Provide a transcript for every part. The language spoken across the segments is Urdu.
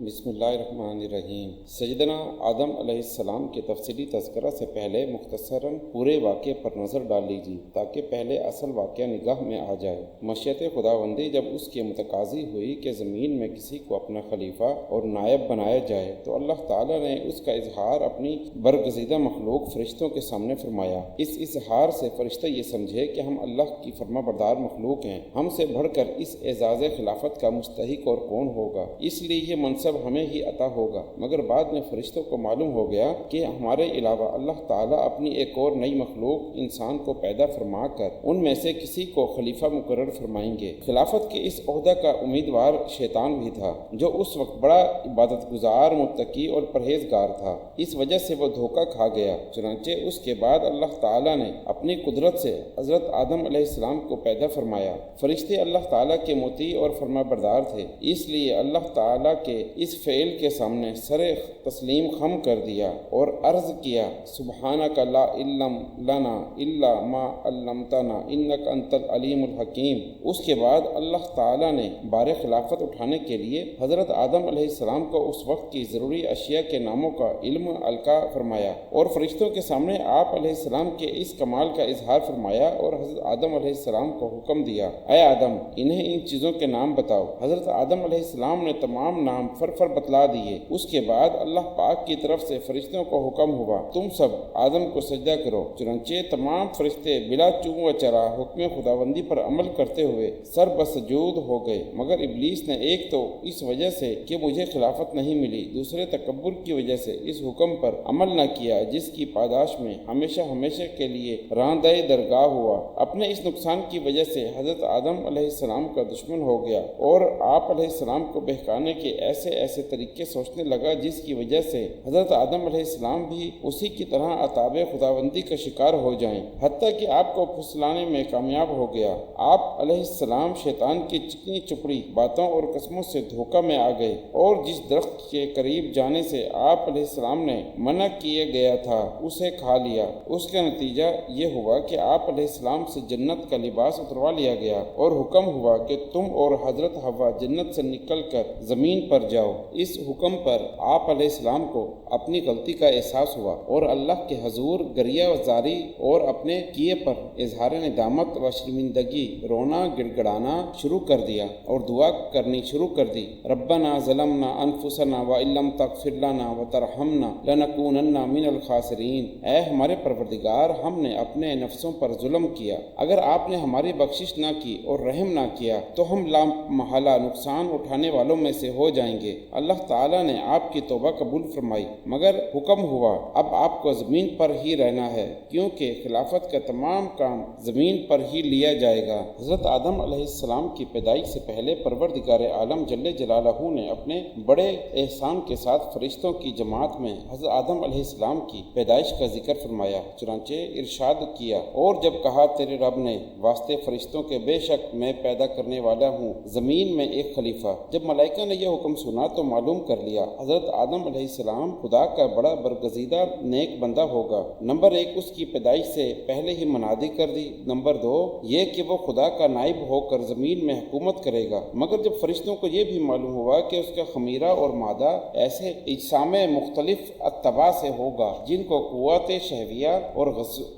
بسم اللہ الرحمن الرحیم۔ سیدنا آدم علیہ السلام کے تفصیلی تذکرہ سے پہلے مختصراً پورے واقعے پر نظر ڈال لیجیے تاکہ پہلے اصل واقعہ نگاہ میں آ جائے۔ مشیت خداوندی جب اس کے متقاضی ہوئی کہ زمین میں کسی کو اپنا خلیفہ اور نائب بنایا جائے تو اللہ تعالیٰ نے اس کا اظہار اپنی برگزیدہ مخلوق فرشتوں کے سامنے فرمایا۔ اس اظہار سے فرشتے یہ سمجھے کہ ہم اللہ کی فرما بردار مخلوق ہیں، ہم سے بڑھ کر اس اعزاز خلافت کا مستحق اور کون ہوگا، اس لیے یہ منصب ہمیں ہی عطا ہوگا۔ مگر بعد میں فرشتوں کو معلوم ہو گیا کہ ہمارے علاوہ اللہ تعالیٰ اپنی ایک اور نئی مخلوق انسان کو پیدا فرما کر ان میں سے کسی کو خلیفہ مقرر فرمائیں گے۔ خلافت کے اس عہدہ کا امیدوار شیطان بھی تھا، جو اس وقت بڑا عبادت گزار، متقی اور پرہیزگار تھا۔ اس وجہ سے وہ دھوکہ کھا گیا۔ چنانچہ اس کے بعد اللہ تعالیٰ نے اپنی قدرت سے حضرت آدم علیہ السلام کو پیدا فرمایا۔ فرشتے اللہ تعالیٰ کے مطیع اور فرما بردار تھے، اس لیے اللہ تعالیٰ کے اس فعل کے سامنے سر تسلیم خم کر دیا اور عرض کیا، سبحانک لا علم لنا الا ما علمتنا انک انت العلیم الحکیم۔ اس کے بعد اللہ تعالیٰ نے بار خلافت اٹھانے کے لیے حضرت آدم علیہ السلام کو اس وقت کی ضروری اشیاء کے ناموں کا علم القا فرمایا اور فرشتوں کے سامنے آپ علیہ السلام کے اس کمال کا اظہار فرمایا اور حضرت آدم علیہ السلام کو حکم دیا، اے آدم، انہیں ان چیزوں کے نام بتاؤ۔ حضرت آدم علیہ السلام نے تمام نام فر بتلا دیے۔ اس کے بعد اللہ پاک کی طرف سے فرشتوں کو حکم ہوا، تم سب آدم کو سجدہ کرو۔ چنانچہ تمام فرشتے بلا چوں و چرا حکم خداوندی پر عمل کرتے ہوئے سر بسجود ہو گئے، مگر ابلیس نے ایک تو اس وجہ سے کہ مجھے خلافت نہیں ملی، دوسرے تکبر کی وجہ سے اس حکم پر عمل نہ کیا جس کی پاداش میں ہمیشہ ہمیشہ کے لیے راندہ درگاہ ہوا۔ اپنے اس نقصان کی وجہ سے حضرت آدم علیہ السلام کا دشمن ہو گیا اور آپ علیہ السلام کو بہکانے کے ایسے طریقے سوچنے لگا جس کی وجہ سے حضرت آدم علیہ السلام بھی اسی کی طرح عطاب خداوندی کا شکار ہو جائیں، حتیٰ کہ آپ کو پھسلانے میں کامیاب ہو گیا۔ آپ علیہ السلام شیطان کی چکنی چپڑی باتوں اور قسموں سے دھوکہ میں آ گئے اور جس درخت کے قریب جانے سے آپ علیہ السلام نے منع کیا گیا تھا اسے کھا لیا۔ اس کا نتیجہ یہ ہوا کہ آپ علیہ السلام سے جنت کا لباس اتروا لیا گیا اور حکم ہوا کہ تم اور حضرت حوا جنت سے نکل کر زمین پر جاؤ۔ اس حکم پر آپ علیہ السلام کو اپنی غلطی کا احساس ہوا اور اللہ کے حضور گریہ وزاری اور اپنے کیے پر اظہار ندامت و شرمندگی، رونا گڑگڑانا شروع کر دیا اور دعا کرنی شروع کر دی، ربنا ظلمنا انفسنا وان لم تغفر لنا وترحمنا لنکونن من الخاسرین۔ اے ہمارے پروردگار، ہم نے اپنے نفسوں پر ظلم کیا، اگر آپ نے ہماری بخشش نہ کی اور رحم نہ کیا تو ہم لا محالہ نقصان اٹھانے والوں میں سے ہو جائیں گے۔ اللہ تعالیٰ نے آپ کی توبہ قبول فرمائی، مگر حکم ہوا اب آپ کو زمین پر ہی رہنا ہے، کیونکہ خلافت کا تمام کام زمین پر ہی لیا جائے گا۔ حضرت آدم علیہ السلام کی پیدائش سے پہلے پروردگار عالم جل جلالہ نے اپنے بڑے احسان کے ساتھ فرشتوں کی جماعت میں حضرت آدم علیہ السلام کی پیدائش کا ذکر فرمایا۔ چنانچہ ارشاد کیا، اور جب کہا تیرے رب نے واسطے فرشتوں کے، بے شک میں پیدا کرنے والا ہوں زمین میں ایک خلیفہ۔ جب ملائکہ نے یہ حکم سنا تو معلوم کر لیا حضرت آدم علیہ السلام خدا کا بڑا برگزیدہ نیک بندہ ہوگا۔ نمبر 1 اس کی پیدائش سے پہلے ہی منادی کر دی، نمبر 2 یہ کہ وہ خدا کا نائب ہو کر زمین میں حکومت کرے گا۔ مگر جب فرشتوں کو یہ بھی معلوم ہوا کہ اس کا خمیرہ اور مادہ ایسے اجسام مختلف اتباع سے ہوگا جن کو قوت شہویہ اور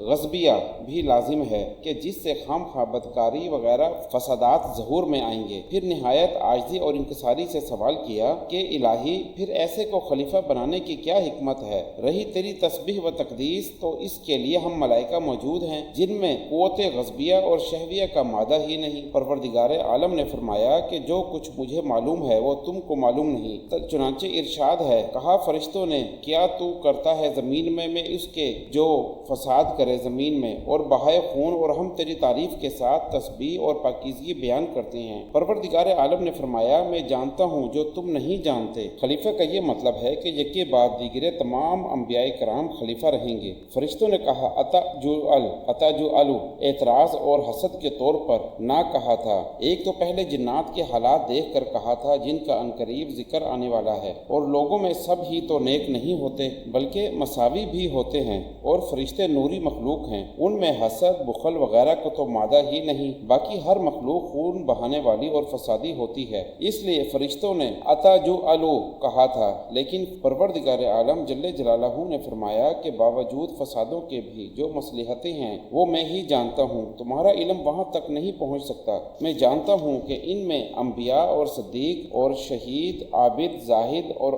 غضبیہ بھی لازم ہے کہ جس سے خام خواہ بدکاری وغیرہ فسادات ظہور میں آئیں گے، پھر نہایت عاجزی اور انکساری سے سوال کیا کہ الہی، پھر ایسے کو خلیفہ بنانے کی کیا حکمت ہے؟ رہی تیری تسبیح و تقدیس تو اس کے لیے ہم ملائکہ موجود ہیں جن میں قوت غضبیہ اور شہویہ کا مادہ ہی نہیں۔ پروردگار عالم نے فرمایا کہ جو کچھ مجھے معلوم ہے وہ تم کو معلوم نہیں۔ چنانچہ ارشاد ہے، کہا فرشتوں نے، کیا تو کرتا ہے زمین میں اس کے جو فساد کرے زمین میں اور بہائے خون، اور ہم تیری تعریف کے ساتھ تسبیح اور پاکیزگی بیان کرتے ہیں۔ پروردگار عالم نے فرمایا، میں جانتا ہوں جو تم نہیں جانتے۔ خلیفہ کا یہ مطلب ہے کہ یکے بعد دیگرے تمام انبیاء کرام خلیفہ رہیں گے۔ فرشتوں نے کہا، اتجعل، اعتراض اور حسد کے طور پر نہ کہا تھا۔ ایک تو پہلے جنات کے حالات دیکھ کر کہا تھا جن کا عنقریب ذکر آنے والا ہے، اور لوگوں میں سب ہی تو نیک نہیں ہوتے بلکہ مساوی بھی ہوتے ہیں، اور فرشتے نوری مخلوق ہیں، ان میں حسد، بخل وغیرہ کو تو مادہ ہی نہیں، باقی ہر مخلوق خون بہانے والی اور فسادی ہوتی ہے۔ اس لیے فرشتوں نے لاتا جو الو کہا تھا، لیکن پروردگار عالم جل جلالہ نے فرمایا کہ باوجود فسادوں کے بھی جو مصلحتیں ہیں وہ میں ہی جانتا ہوں، تمہارا علم وہاں تک نہیں پہنچ سکتا۔ میں جانتا ہوں کہ ان میں انبیاء اور صدیق اور شہید، عابد، زاہد اور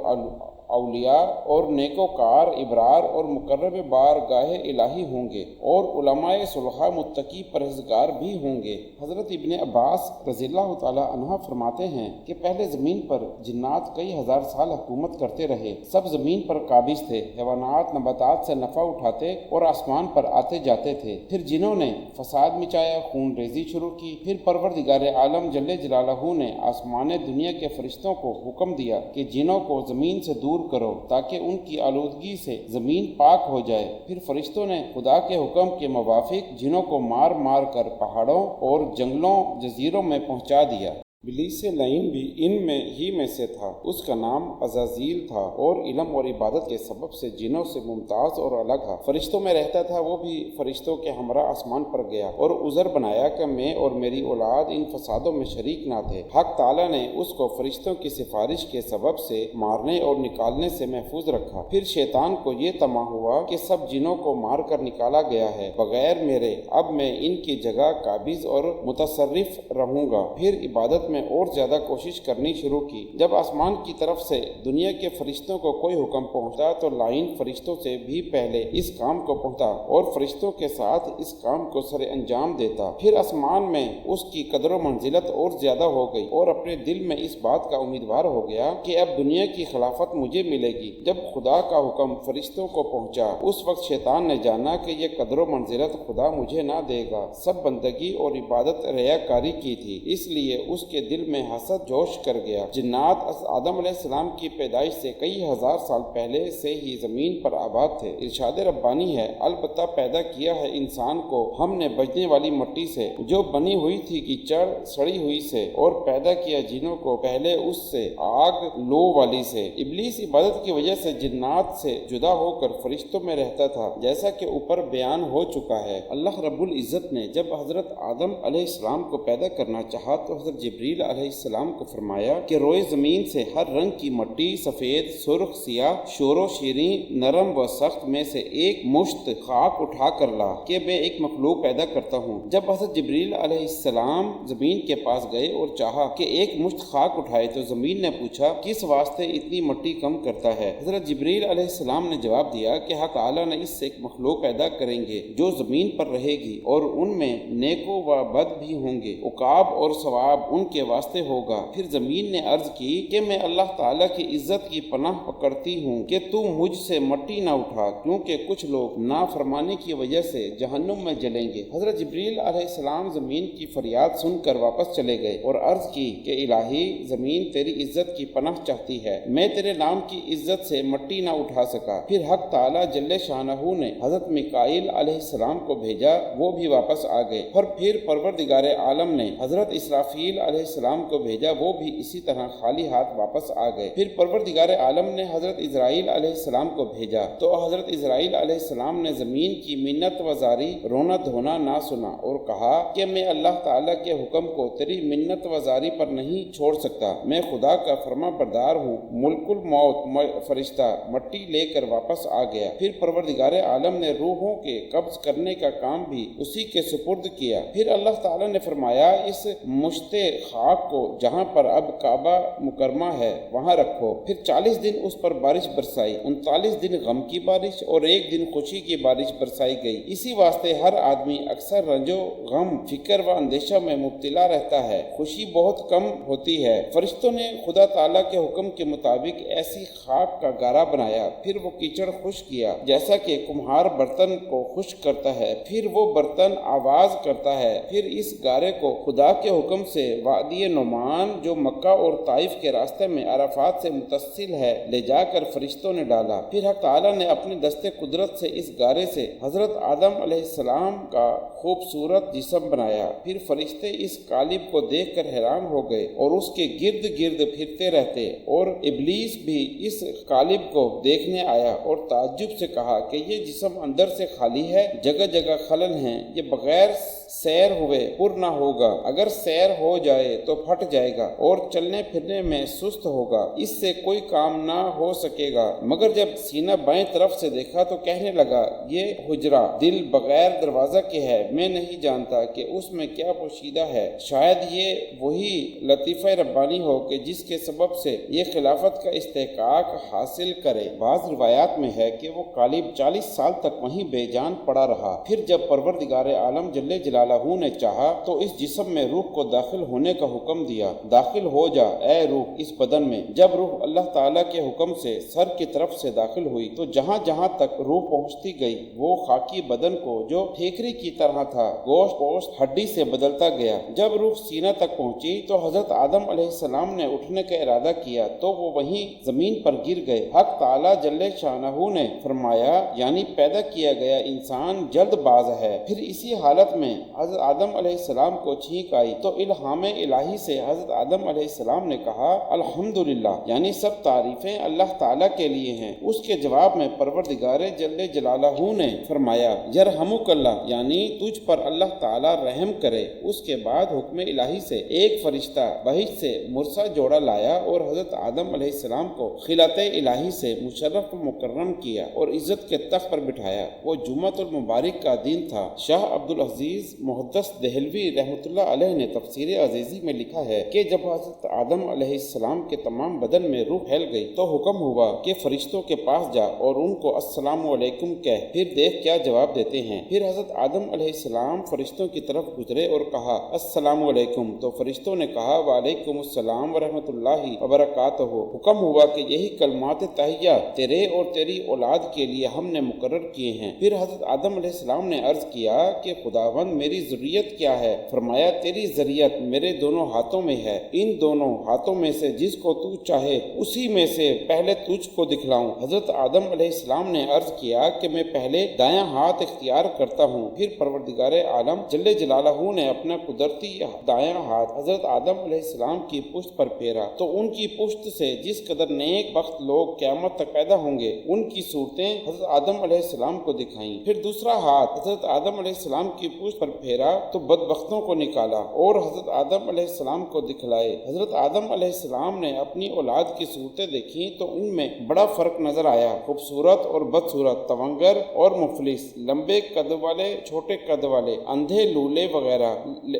اولیاء اور نیکوکار، ابرار اور مقرب بارگاہ الہی ہوں گے، اور علماء صلحاء متقی پرہیزگار بھی ہوں گے۔ حضرت ابن عباس رضی اللہ تعالی عنہ فرماتے ہیں کہ پہلے زمین پر جنات کئی ہزار سال حکومت کرتے رہے، سب زمین پر قابض تھے، حیوانات نباتات سے نفع اٹھاتے اور آسمان پر آتے جاتے تھے۔ پھر جنوں نے فساد مچایا، خون ریزی شروع کی، پھر پروردگار عالم جل جلالہ نے آسمان دنیا کے فرشتوں کو حکم دیا کہ جنوں کو زمین سے دور کرو تاکہ ان کی آلودگی سے زمین پاک ہو جائے۔ پھر فرشتوں نے خدا کے حکم کے موافق جنوں کو مار مار کر پہاڑوں اور جنگلوں، جزیروں میں پہنچا دیا۔ ابلیس لعین بھی ان میں سے تھا، اس کا نام عزازیل تھا، اور علم اور عبادت کے سبب سے جنوں سے ممتاز اور الگ تھا۔ فرشتوں میں رہتا تھا، وہ بھی فرشتوں کے ہمراہ آسمان پر گیا اور عذر بنایا کہ میں اور میری اولاد ان فسادوں میں شریک نہ تھے۔ حق تعالیٰ نے اس کو فرشتوں کی سفارش کے سبب سے مارنے اور نکالنے سے محفوظ رکھا۔ پھر شیطان کو یہ طمع ہوا کہ سب جنوں کو مار کر نکالا گیا ہے بغیر میرے، اب میں ان کی جگہ قابض اور متصرف رہوں گا۔ پھر عبادت میں اور زیادہ کوشش کرنی شروع کی۔ جب آسمان کی طرف سے دنیا کے فرشتوں کو کوئی حکم پہنچتا تو لعین فرشتوں سے بھی پہلے اس کام کو پہنچتا اور فرشتوں کے ساتھ اس کام کو سر انجام دیتا۔ پھر آسمان میں اس کی قدر و منزلت اور زیادہ ہو گئی اور اپنے دل میں اس بات کا امیدوار ہو گیا کہ اب دنیا کی خلافت مجھے ملے گی۔ جب خدا کا حکم فرشتوں کو پہنچا، اس وقت شیطان نے جانا کہ یہ قدر و منزلت خدا مجھے نہ دے گا۔ سب بندگی اور عبادت ریاکاری کی تھی، اس لیے اس کے دل میں حسد جوش کر گیا۔ جنات آدم علیہ السلام کی پیدائش سے کئی ہزار سال پہلے سے ہی زمین پر آباد تھے۔ ارشاد ربانی ہے، البتہ پیدا کیا ہے انسان کو ہم نے بجنے والی مٹی سے جو بنی ہوئی تھی کیچڑ سڑی ہوئی سے، اور پیدا کیا جنوں کو پہلے اس سے آگ لو والی سے۔ ابلیس عبادت کی وجہ سے جنات سے جدا ہو کر فرشتوں میں رہتا تھا، جیسا کہ اوپر بیان ہو چکا ہے۔ اللہ رب العزت نے جب حضرت آدم علیہ السلام کو پیدا کرنا چاہا تو حضرت جبریل علیہ السلام کو فرمایا کہ روئے زمین سے ہر رنگ کی مٹی، سفید، سرخ، سیاہ، شور و شیریں، نرم و سخت میں سے ایک مشت خاک اٹھا کر لا کہ میں ایک مخلوق پیدا کرتا ہوں۔ جب حضرت جبریل علیہ السلام زمین کے پاس گئے اور چاہا کہ ایک مشت خاک اٹھائے تو زمین نے پوچھا، کس واسطے اتنی مٹی کم کرتا ہے؟ حضرت جبریل علیہ السلام نے جواب دیا کہ حق تعالیٰ نے اس سے ایک مخلوق پیدا کریں گے جو زمین پر رہے گی، اور ان میں نیک و بد بھی ہوں گے، عقاب اور ثواب ان کے واسطے ہوگا۔ پھر زمین نے عرض کی کہ میں اللہ تعالیٰ کی عزت کی پناہ پکڑتی ہوں کہ تو مجھ سے مٹی نہ اٹھا، کیونکہ کچھ لوگ نافرمانی کی وجہ سے جہنم میں جلیں گے۔ حضرت جبریل علیہ السلام زمین کی فریاد سن کر واپس چلے گئے اور عرض کی کہ الہی، زمین تیری عزت کی پناہ چاہتی ہے، میں تیرے نام کی عزت سے مٹی نہ اٹھا سکا۔ پھر حق تعالیٰ جل شانہ نے حضرت میکائیل علیہ السلام کو بھیجا، وہ بھی واپس آ گئے۔ پھر پروردگار عالم نے حضرت اسرافیل علیہ السلام کو بھیجا، وہ بھی اسی طرح خالی ہاتھ واپس آ گئے۔ پھر پروردگار عالم نے حضرت اسرائیل علیہ السلام کو بھیجا تو حضرت اسرائیل علیہ السلام نے زمین کی منت وزاری، رونا دھونا نہ سنا اور کہا کہ میں اللہ تعالیٰ کے حکم کو تیری منت وزاری پر نہیں چھوڑ سکتا، میں خدا کا فرما بردار ہوں۔ ملک الموت فرشتہ مٹی لے کر واپس آ گیا۔ پھر پروردگار عالم نے روحوں کے قبض کرنے کا کام بھی اسی کے سپرد کیا۔ پھر اللہ تعالیٰ نے فرمایا، اس مشت خاک کو جہاں پر اب کعبہ مکرمہ ہے وہاں رکھو۔ پھر 40 دن اس پر بارش برسائی، 39 دن غم کی بارش اور 1 دن خوشی کی بارش برسائی گئی۔ اسی واسطے ہر آدمی اکثر رنج و غم، فکر و اندیشہ میں مبتلا رہتا ہے، خوشی بہت کم ہوتی ہے۔ فرشتوں نے خدا تعالیٰ کے حکم کے مطابق ایسی خاک کا گارا بنایا، پھر وہ کیچڑ خشک کیا جیسا کہ کمہار برتن کو خشک کرتا ہے، پھر وہ برتن آواز کرتا ہے۔ پھر اس گارے کو خدا کے حکم سے وادی نعمان جو مکہ اور طائف کے راستے میں عرفات سے متصل ہے لے جا کر فرشتوں نے ڈالا۔ پھر حق تعالیٰ نے اپنے دستے قدرت سے اس گارے سے حضرت آدم علیہ السلام کا خوبصورت جسم بنایا۔ پھر فرشتے اس قالب کو دیکھ کر حیران ہو گئے اور اس کے گرد گرد پھرتے رہتے، اور ابلیس بھی اس قالب کو دیکھنے آیا اور تعجب سے کہا کہ یہ جسم اندر سے خالی ہے، جگہ جگہ خلل ہیں، یہ بغیر سیر ہوئے پر نہ ہوگا، اگر سیر ہو جائے تو پھٹ جائے گا اور چلنے پھرنے میں سست ہوگا، اس سے کوئی کام نہ ہو سکے گا۔ مگر جب سینہ بائیں طرف سے دیکھا تو کہنے لگا یہ حجرہ دل بغیر دروازہ کے ہے، میں نہیں جانتا کہ اس میں کیا پوشیدہ ہے، شاید یہ وہی لطیفہ ربانی ہو کہ جس کے سبب سے یہ خلافت کا استحقاق حاصل کرے۔ بعض روایات میں ہے کہ وہ غالب 40 سال تک وہیں بے جان پڑا رہا، پھر جب پروردگار عالم جل جلالہ نے چاہا تو اس جسم میں روح کو داخل ہونے کا حکم دیا، داخل ہو جا اے روح اس بدن میں۔ جب روح اللہ تعالیٰ کے حکم سے سر کی طرف سے داخل ہوئی تو جہاں جہاں تک روح پہنچتی گئی وہ خاکی بدن کو جو ٹھیکری کی طرح تھا گوشت پوشت ہڈی سے بدلتا گیا۔ جب روح سینہ تک پہنچی تو حضرت آدم علیہ السلام نے اٹھنے کا ارادہ کیا تو وہ وہیں زمین پر گر گئے۔ حق تعالیٰ جل شانہ نے فرمایا یعنی پیدا کیا گیا انسان جلد باز ہے۔ پھر اسی حالت میں حضرت آدم علیہ السلام کو چھینک آئی تو الہام الہی سے حضرت آدم علیہ السلام نے کہا الحمدللہ، یعنی سب تعریفیں اللہ تعالیٰ کے لیے ہیں۔ اس کے جواب میں پروردگار جل جلالہ نے فرمایا یرحمک اللہ، یعنی تجھ پر اللہ تعالیٰ رحم کرے۔ اس کے بعد حکم الہی سے ایک فرشتہ بہشت سے مرصع جوڑا لایا اور حضرت آدم علیہ السلام کو خلعت الہی سے مشرف و مکرم کیا اور عزت کے تخت پر بٹھایا۔ وہ جمعۃ المبارک کا دن تھا۔ شاہ عبدالعزیز محدث دہلوی رحمۃ اللہ علیہ نے تفسیر عزیزی میں لکھا ہے کہ جب حضرت آدم علیہ السلام کے تمام بدن میں روح پھیل گئی تو حکم ہوا کہ فرشتوں کے پاس جا اور ان کو السلام علیکم کہہ، پھر دیکھ کیا جواب دیتے ہیں۔ پھر حضرت آدم علیہ السلام فرشتوں کی طرف گزرے اور کہا السلام علیکم، تو فرشتوں نے کہا وعلیکم السلام ورحمۃ اللہ وبرکاتہ۔ حکم ہوا کہ یہی کلمات تحیہ تیرے اور تیری اولاد کے لیے ہم نے مقرر کیے ہیں۔ پھر حضرت آدم علیہ السلام نے عرض کیا کہ خداوند میری ذریت کیا ہے؟ فرمایا تیری ذریت میرے دونوں ہاتھوں میں ہے، ان دونوں ہاتھوں میں سے جس کو تو چاہے اسی میں سے پہلے تجھ کو دکھلاؤں۔ حضرت آدم علیہ السلام نے عرض کیا کہ میں پہلے دایاں ہاتھ اختیار کرتا ہوں۔ پھر پروردگار عالم جل جلالہ نے اپنا قدرتی دایاں ہاتھ حضرت آدم علیہ السلام کی پشت پر پھیرا تو ان کی پشت سے جس قدر نیک بخت لوگ قیامت تک پیدا ہوں گے ان کی صورتیں حضرت آدم علیہ السلام کو دکھائیں۔ پھر دوسرا ہاتھ حضرت آدم علیہ السلام کی پشت پر پھیرا تو بدبختوں کو نکالا اور حضرت آدم علیہ السلام کو دکھلائے۔ حضرت آدم علیہ السلام نے اپنی اولاد کی صورتیں دیکھی تو ان میں بڑا فرق نظر آیا، خوبصورت اور بدصورت، تونگر اور مفلس، لمبے قد والے، چھوٹے قد والے، اندھے، لولے وغیرہ۔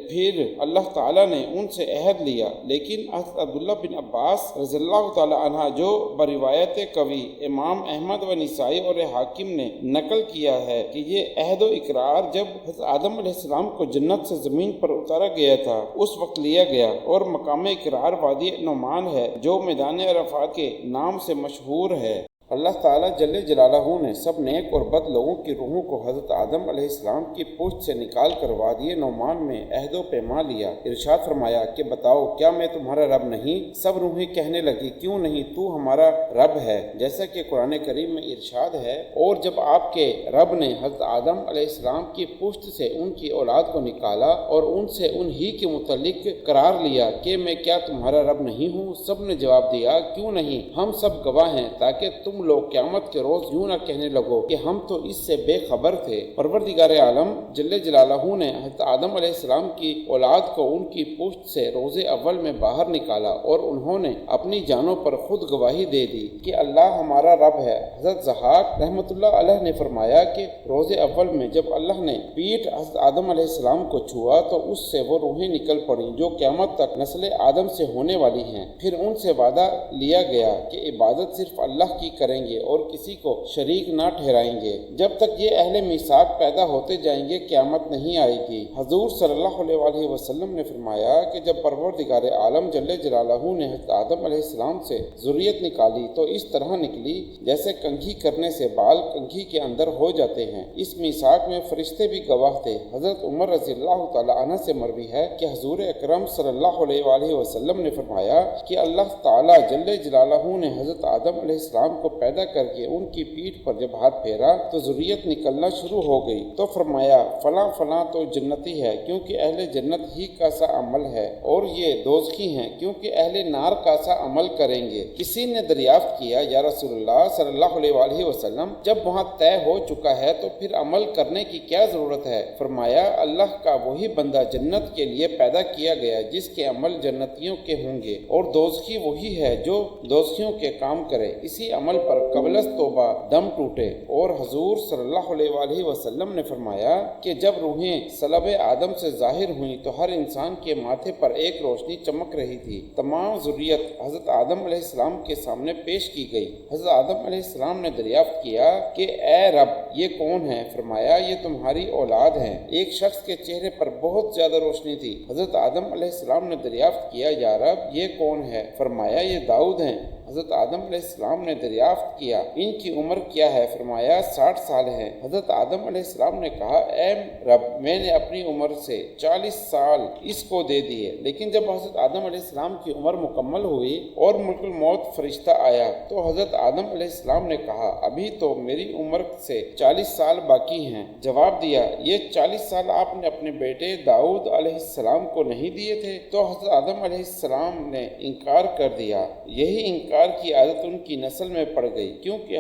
پھر اللہ تعالیٰ نے ان سے عہد لیا، لیکن حضرت عبداللہ بن عباس رضی اللہ تعالیٰ عنہ جو بروایت قوی امام احمد و نسائی اور حاکم نے نقل کیا ہے کہ یہ عہد و اقرار جب حضرت آدم علیہ السلام کو جنت سے زمین پر اتارا گیا تھا اس وقت لیا گیا، اور مقام اقرار وادی نعمان ہے جو میدان عرفات کے نام سے مشہور ہے۔ اللہ تعالیٰ جل جلالہ نے سب نیک اور بد لوگوں کی روحوں کو حضرت آدم علیہ السلام کی پشت سے نکال کر وادی نعمان میں عہد و پیما لیا۔ ارشاد فرمایا کہ بتاؤ کیا میں تمہارا رب نہیں؟ سب روحیں کہنے لگی کیوں نہیں، تو ہمارا رب ہے، جیسا کہ قرآن کریم میں ارشاد ہے اور جب آپ کے رب نے حضرت آدم علیہ السلام کی پشت سے ان کی اولاد کو نکالا اور ان سے انہی کے متعلق قرار لیا کہ میں کیا تمہارا رب نہیں ہوں، سب نے جواب دیا کیوں نہیں، ہم سب گواہ ہیں، تاکہ تم لوگ قیامت کے روز یوں نہ کہنے لگو کہ ہم تو اس سے بے خبر تھے۔ پروردگار عالم جل جلالہ نے حضرت آدم علیہ السلام کی اولاد کو ان کی پشت سے روز اول میں باہر نکالا اور انہوں نے اپنی جانوں پر خود گواہی دے دی کہ اللہ ہمارا رب ہے۔ حضرت ضحاک رحمۃ اللہ علیہ نے فرمایا کہ روز اول میں جب اللہ نے پیٹھ حضرت آدم علیہ السلام کو چھوا تو اس سے وہ روحیں نکل پڑیں جو قیامت تک نسل آدم سے ہونے والی ہیں۔ پھر ان سے وعدہ لیا گیا کہ عبادت صرف اللہ کی کریں گے اور کسی کو شریک نہ ٹھہرائیں گے۔ جب تک یہ اہل میثاق پیدا ہوتے جائیں گے قیامت نہیں آئے گی۔ حضور صلی اللہ علیہ وسلم نے فرمایا کہ جب پروردگار عالم جل جلالہ نے حضرت آدم علیہ السلام سے ذریت نکالی تو اس طرح نکلی جیسے کنگھی کرنے سے بال کنگھی کے اندر ہو جاتے ہیں۔ اس میثاق میں فرشتے بھی گواہ تھے۔ حضرت عمر رضی اللہ تعالی عنہ سے مروی ہے کہ حضور اکرم صلی اللہ علیہ وسلم نے فرمایا کہ اللہ تعالی جل جلالہ نے حضرت آدم علیہ السلام کو پیدا کر کے ان کی پیٹھ پر جب ہاتھ پھیرا تو ذریت نکلنا شروع ہو گئی، تو فرمایا فلاں فلاں تو جنتی ہے کیونکہ اہل جنت ہی کا سا عمل ہے، اور یہ دوزخی ہیں کیونکہ اہل نار کا سا عمل کریں گے۔ کسی نے دریافت کیا، یا رسول اللہ صلی اللہ علیہ وآلہ وسلم، جب وہاں طے ہو چکا ہے تو پھر عمل کرنے کی کیا ضرورت ہے؟ فرمایا اللہ کا وہی بندہ جنت کے لیے پیدا کیا گیا جس کے عمل جنتیوں کے ہوں گے، اور دوزخی وہی ہے جو دوزخیوں کے کام کرے، اسی عمل پر قبل از توبہ دم ٹوٹے۔ اور حضور صلی اللہ علیہ وآلہ وسلم نے فرمایا کہ جب روحیں صلب آدم سے ظاہر ہوئیں تو ہر انسان کے ماتھے پر ایک روشنی چمک رہی تھی۔ تمام ذریت حضرت آدم علیہ السلام کے سامنے پیش کی گئی۔ حضرت آدم علیہ السلام نے دریافت کیا کہ اے رب یہ کون ہے؟ فرمایا یہ تمہاری اولاد ہیں۔ ایک شخص کے چہرے پر بہت زیادہ روشنی تھی۔ حضرت آدم علیہ السلام نے دریافت کیا، یا رب یہ کون ہے؟ فرمایا یہ داؤد ہیں۔ حضرت آدم علیہ السلام نے دریافت کیا ان کی عمر کیا ہے؟ فرمایا 60 سال ہے۔ حضرت آدم علیہ السلام نے کہا اے رب میں نے اپنی عمر سے 40 سال اس کو دے دیے۔ لیکن جب حضرت آدم علیہ السلام کی عمر مکمل ہوئی اور ملک الموت فرشتہ آیا تو حضرت آدم علیہ السلام نے کہا ابھی تو میری عمر سے 40 سال باقی ہیں۔ جواب دیا یہ 40 سال آپ نے اپنے بیٹے داؤد علیہ السلام کو نہیں دیے تھے؟ تو حضرت آدم علیہ السلام نے انکار کر دیا۔ یہی انکار کی عادت ان کی نسل میں پڑ گئی کیونکہ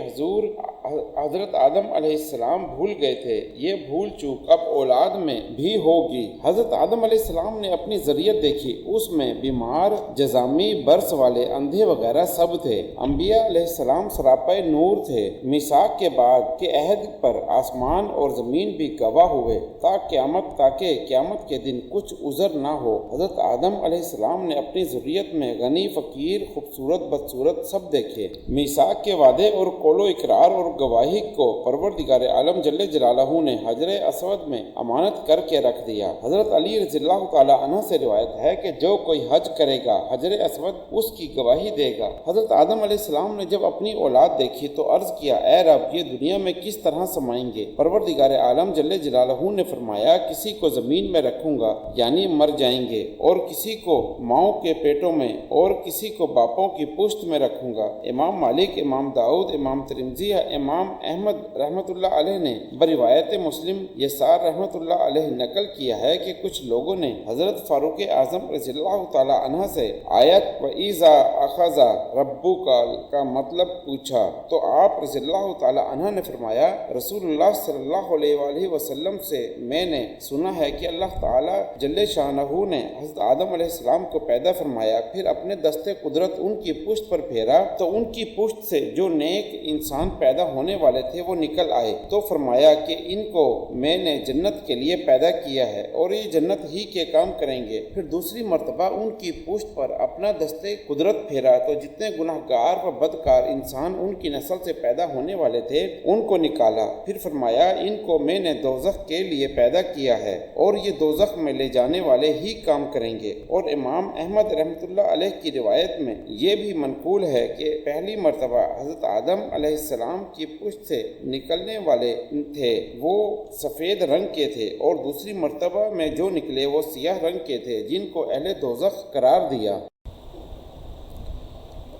حضرت آدم علیہ السلام بھول گئے تھے۔ یہ بھول چوک اب اولاد میں بھی ہوگی۔ حضرت آدم علیہ السلام نے اپنی ذریت دیکھی، اس میں بیمار، جزامی، برس والے، اندھے وغیرہ سب تھے۔ انبیاء علیہ السلام سراپے نور تھے۔ میثاق کے بعد کے عہد پر آسمان اور زمین بھی گواہ ہوئے تاکہ قیامت کے دن کچھ عذر نہ ہو۔ حضرت آدم علیہ السلام نے اپنی ذریت میں غنی، فقیر، خوبصورت، بدصورت سب دیکھے۔ میثاق کے وعدے اور قول و اقرار اور گواہی کو پروردگار عالم جل جلالہ نے حجر اسود میں امانت کر کے رکھ دیا۔ حضرت علی رضی اللہ تعالی عنہ سے روایت ہے کہ جو کوئی حج کرے گا حجر اسود اس کی گواہی دے گا۔ حضرت آدم علیہ السلام نے جب اپنی اولاد دیکھی تو عرض کیا اے رب یہ دنیا میں کس طرح سمائیں گے؟ پروردگار عالم جل جلالہ نے فرمایا کسی کو زمین میں رکھوں گا یعنی مر جائیں گے، اور کسی کو ماؤں کے پیٹوں میں اور کسی کو باپوں کی پشت میں رکھوں گا۔ امام مالک، امام داؤد، امام ترمذی، امام احمد رحمۃ اللہ علیہ نے بروایت مسلم یسار رحمۃ اللہ علیہ نقل کیا ہے کہ کچھ لوگوں نے حضرت فاروق اعظم رضی اللہ تعالی عنہ سے آیت وَإِذَا أَخَذَ رَبُّكَ کا مطلب پوچھا تو آپ رضی اللہ تعالی عنہ نے فرمایا رسول اللہ صلی اللہ علیہ وآلہ وسلم سے میں نے سنا ہے کہ اللہ تعالی جل شانہ نے حضرت آدم علیہ السلام کو پیدا فرمایا، پھر اپنے دستے قدرت ان کی پشت پر پھیرا تو ان کی پشت سے جو نیک انسان پیدا ہونے والے تھے وہ نکل آئے، تو فرمایا کہ ان کو میں نے جنت کے لیے پیدا کیا ہے اور یہ جنت ہی کے کام کریں گے۔ پھر دوسری مرتبہ ان کی پشت پر اپنا دستے قدرت پھیرا تو جتنے گناہ گار و بدکار انسان ان کی نسل سے پیدا ہونے والے تھے ان کو نکالا، پھر فرمایا ان کو میں نے دوزخ کے لیے پیدا کیا ہے اور یہ دوزخ میں لے جانے والے ہی کام کریں گے۔ اور امام احمد رحمۃ اللہ علیہ کی روایت میں یہ بھی منقول ہے کہ پہلی مرتبہ حضرت آدم علیہ السلام کی پشت سے نکلنے والے تھے وہ سفید رنگ کے تھے، اور دوسری مرتبہ میں جو نکلے وہ سیاہ رنگ کے تھے جن کو اہل دوزخ قرار دیا۔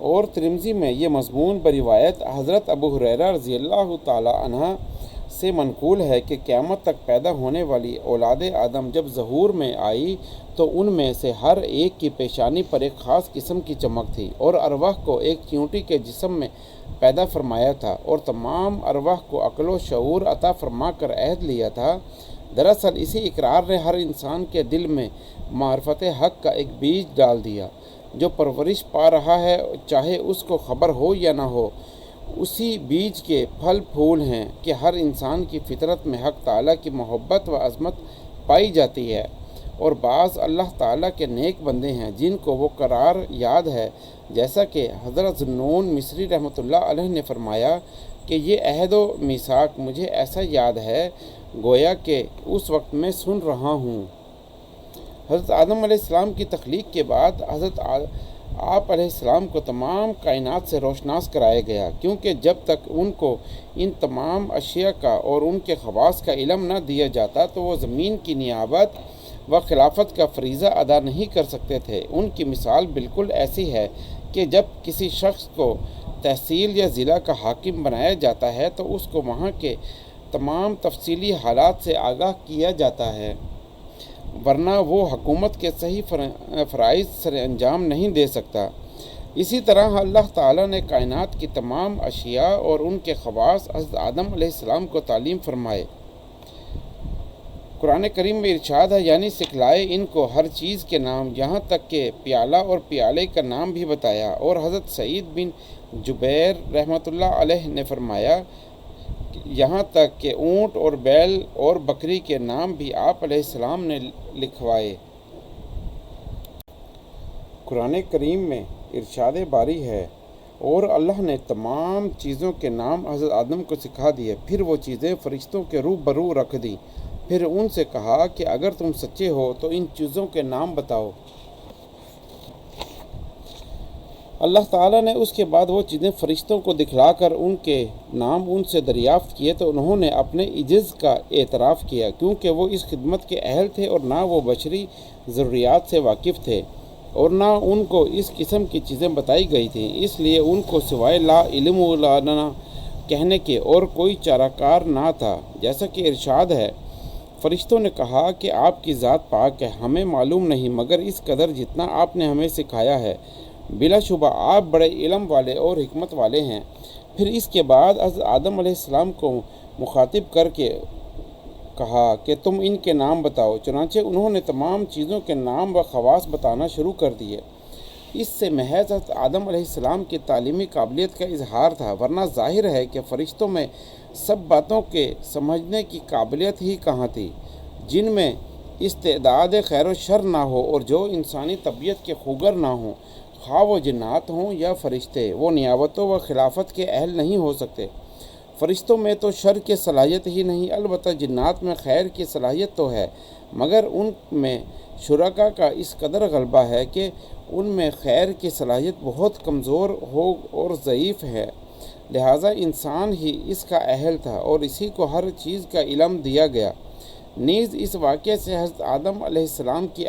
اور ترمذی میں یہ مضمون بروایت حضرت ابو ہریرہ رضی اللہ تعالی عنہ سے منقول ہے کہ قیامت تک پیدا ہونے والی اولاد آدم جب ظہور میں آئی تو ان میں سے ہر ایک کی پیشانی پر ایک خاص قسم کی چمک تھی، اور ارواح کو ایک چیونٹی کے جسم میں پیدا فرمایا تھا اور تمام ارواح کو عقل و شعور عطا فرما کر عہد لیا تھا۔ دراصل اسی اقرار نے ہر انسان کے دل میں معرفت حق کا ایک بیج ڈال دیا جو پرورش پا رہا ہے چاہے اس کو خبر ہو یا نہ ہو۔ اسی بیج کے پھل پھول ہیں کہ ہر انسان کی فطرت میں حق تعالیٰ کی محبت و عظمت پائی جاتی ہے، اور بعض اللہ تعالیٰ کے نیک بندے ہیں جن کو وہ قرار یاد ہے، جیسا کہ حضرت ذوالنون مصری رحمۃ اللہ علیہ نے فرمایا کہ یہ عہد و میثاق مجھے ایسا یاد ہے گویا کہ اس وقت میں سن رہا ہوں۔ حضرت آدم علیہ السلام کی تخلیق کے بعد حضرت آپ علیہ السلام کو تمام کائنات سے روشناس کرایا گیا، کیونکہ جب تک ان کو ان تمام اشیاء کا اور ان کے خواص کا علم نہ دیا جاتا تو وہ زمین کی نیابت و خلافت کا فریضہ ادا نہیں کر سکتے تھے۔ ان کی مثال بالکل ایسی ہے کہ جب کسی شخص کو تحصیل یا ضلع کا حاکم بنایا جاتا ہے تو اس کو وہاں کے تمام تفصیلی حالات سے آگاہ کیا جاتا ہے، ورنہ وہ حکومت کے صحیح فرائض سر انجام نہیں دے سکتا۔ اسی طرح اللہ تعالیٰ نے کائنات کی تمام اشیاء اور ان کے خواص حضرت آدم علیہ السلام کو تعلیم فرمائے۔ قرآن کریم میں ارشاد ہے، یعنی سکھلائے ان کو ہر چیز کے نام، یہاں تک کہ پیالہ اور پیالے کا نام بھی بتایا۔ اور حضرت سعید بن جبیر رحمۃ اللہ علیہ نے فرمایا، یہاں تک کہ اونٹ اور بیل اور بکری کے نام بھی آپ علیہ السلام نے لکھوائے۔ قرآن کریم میں ارشاد باری ہے، اور اللہ نے تمام چیزوں کے نام حضرت آدم کو سکھا دیے، پھر وہ چیزیں فرشتوں کے روبرو رکھ دیں، پھر ان سے کہا کہ اگر تم سچے ہو تو ان چیزوں کے نام بتاؤ۔ اللہ تعالیٰ نے اس کے بعد وہ چیزیں فرشتوں کو دکھلا کر ان کے نام ان سے دریافت کیے تو انہوں نے اپنے عجز کا اعتراف کیا، کیونکہ وہ اس خدمت کے اہل تھے اور نہ وہ بشری ضروریات سے واقف تھے اور نہ ان کو اس قسم کی چیزیں بتائی گئی تھیں، اس لیے ان کو سوائے لا علم لنا کہنے کے اور کوئی چارہ کار نہ تھا۔ جیسا کہ ارشاد ہے، فرشتوں نے کہا کہ آپ کی ذات پاک ہے، ہمیں معلوم نہیں مگر اس قدر جتنا آپ نے ہمیں سکھایا ہے، بلا شبہ آپ بڑے علم والے اور حکمت والے ہیں۔ پھر اس کے بعد حضرت آدم علیہ السلام کو مخاطب کر کے کہا کہ تم ان کے نام بتاؤ، چنانچہ انہوں نے تمام چیزوں کے نام و خواص بتانا شروع کر دیے۔ اس سے محض حضرت آدم علیہ السلام کی تعلیمی قابلیت کا اظہار تھا، ورنہ ظاہر ہے کہ فرشتوں میں سب باتوں کے سمجھنے کی قابلیت ہی کہاں تھی، جن میں استعداد خیر و شر نہ ہو اور جو انسانی طبیعت کے خوگر نہ ہوں، خواہ وہ جنات ہوں یا فرشتے، وہ نیابتوں و خلافت کے اہل نہیں ہو سکتے۔ فرشتوں میں تو شر کی صلاحیت ہی نہیں، البتہ جنات میں خیر کی صلاحیت تو ہے، مگر ان میں شرکا کا اس قدر غلبہ ہے کہ ان میں خیر کی صلاحیت بہت کمزور ہو اور ضعیف ہے، لہٰذا انسان ہی اس کا اہل تھا اور اسی کو ہر چیز کا علم دیا گیا۔ نیز اس واقعے سے حضرت آدم علیہ السلام کی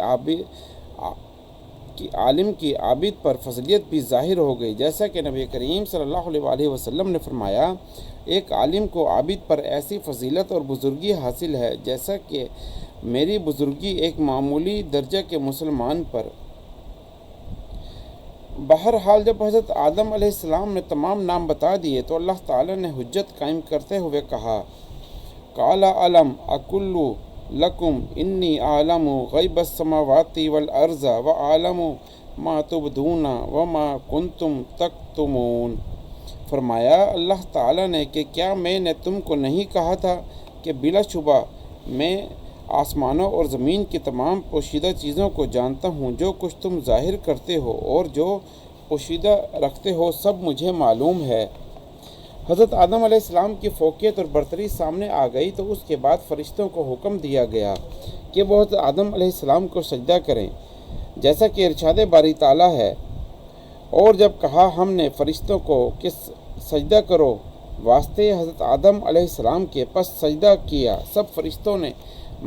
عالم کی عابد پر فضیلت بھی ظاہر ہو گئی، جیسا کہ نبی کریم صلی اللہ علیہ وآلہ وسلم نے فرمایا، ایک عالم کو عابد پر ایسی فضیلت اور بزرگی حاصل ہے جیسا کہ میری بزرگی ایک معمولی درجہ کے مسلمان پر۔ بہرحال جب حضرت آدم علیہ السلام نے تمام نام بتا دیے تو اللہ تعالیٰ نے حجت قائم کرتے ہوئے کہا، قال علم اقل لکم انی اعلم غیب السماوات والارض واعلم ما تبدون وما کنتم تکتمون۔ فرمایا اللہ تعالیٰ نے کہ کیا میں نے تم کو نہیں کہا تھا کہ بلا شبہ میں آسمانوں اور زمین کی تمام پوشیدہ چیزوں کو جانتا ہوں، جو کچھ تم ظاہر کرتے ہو اور جو پوشیدہ رکھتے ہو سب مجھے معلوم ہے۔ حضرت آدم علیہ السلام کی فوقیت اور برتری سامنے آ گئی تو اس کے بعد فرشتوں کو حکم دیا گیا کہ وہ حضرت آدم علیہ السلام کو سجدہ کریں، جیسا کہ ارشاد باری تعالیٰ ہے، اور جب کہا ہم نے فرشتوں کو کہ سجدہ کرو واسطے حضرت آدم علیہ السلام کے، پس سجدہ کیا سب فرشتوں نے،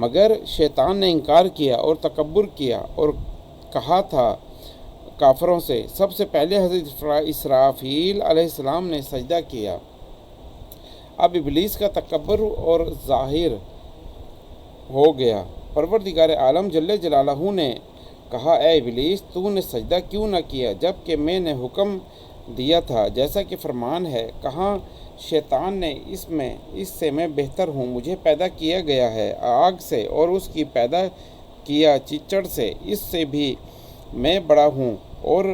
مگر شیطان نے انکار کیا اور تکبر کیا اور کہا تھا کافروں سے۔ سب سے پہلے حضرت اسرافیل علیہ السلام نے سجدہ کیا۔ اب ابلیس کا تکبر اور ظاہر ہو گیا۔ پروردگار عالم جل جلالہ نے کہا، اے ابلیس تو نے سجدہ کیوں نہ کیا جبکہ میں نے حکم دیا تھا، جیسا کہ فرمان ہے، کہاں شیطان نے اس سے میں بہتر ہوں، مجھے پیدا کیا گیا ہے آگ سے اور اس کی پیدا کیا چیچڑ سے، اس سے بھی میں بڑا ہوں اور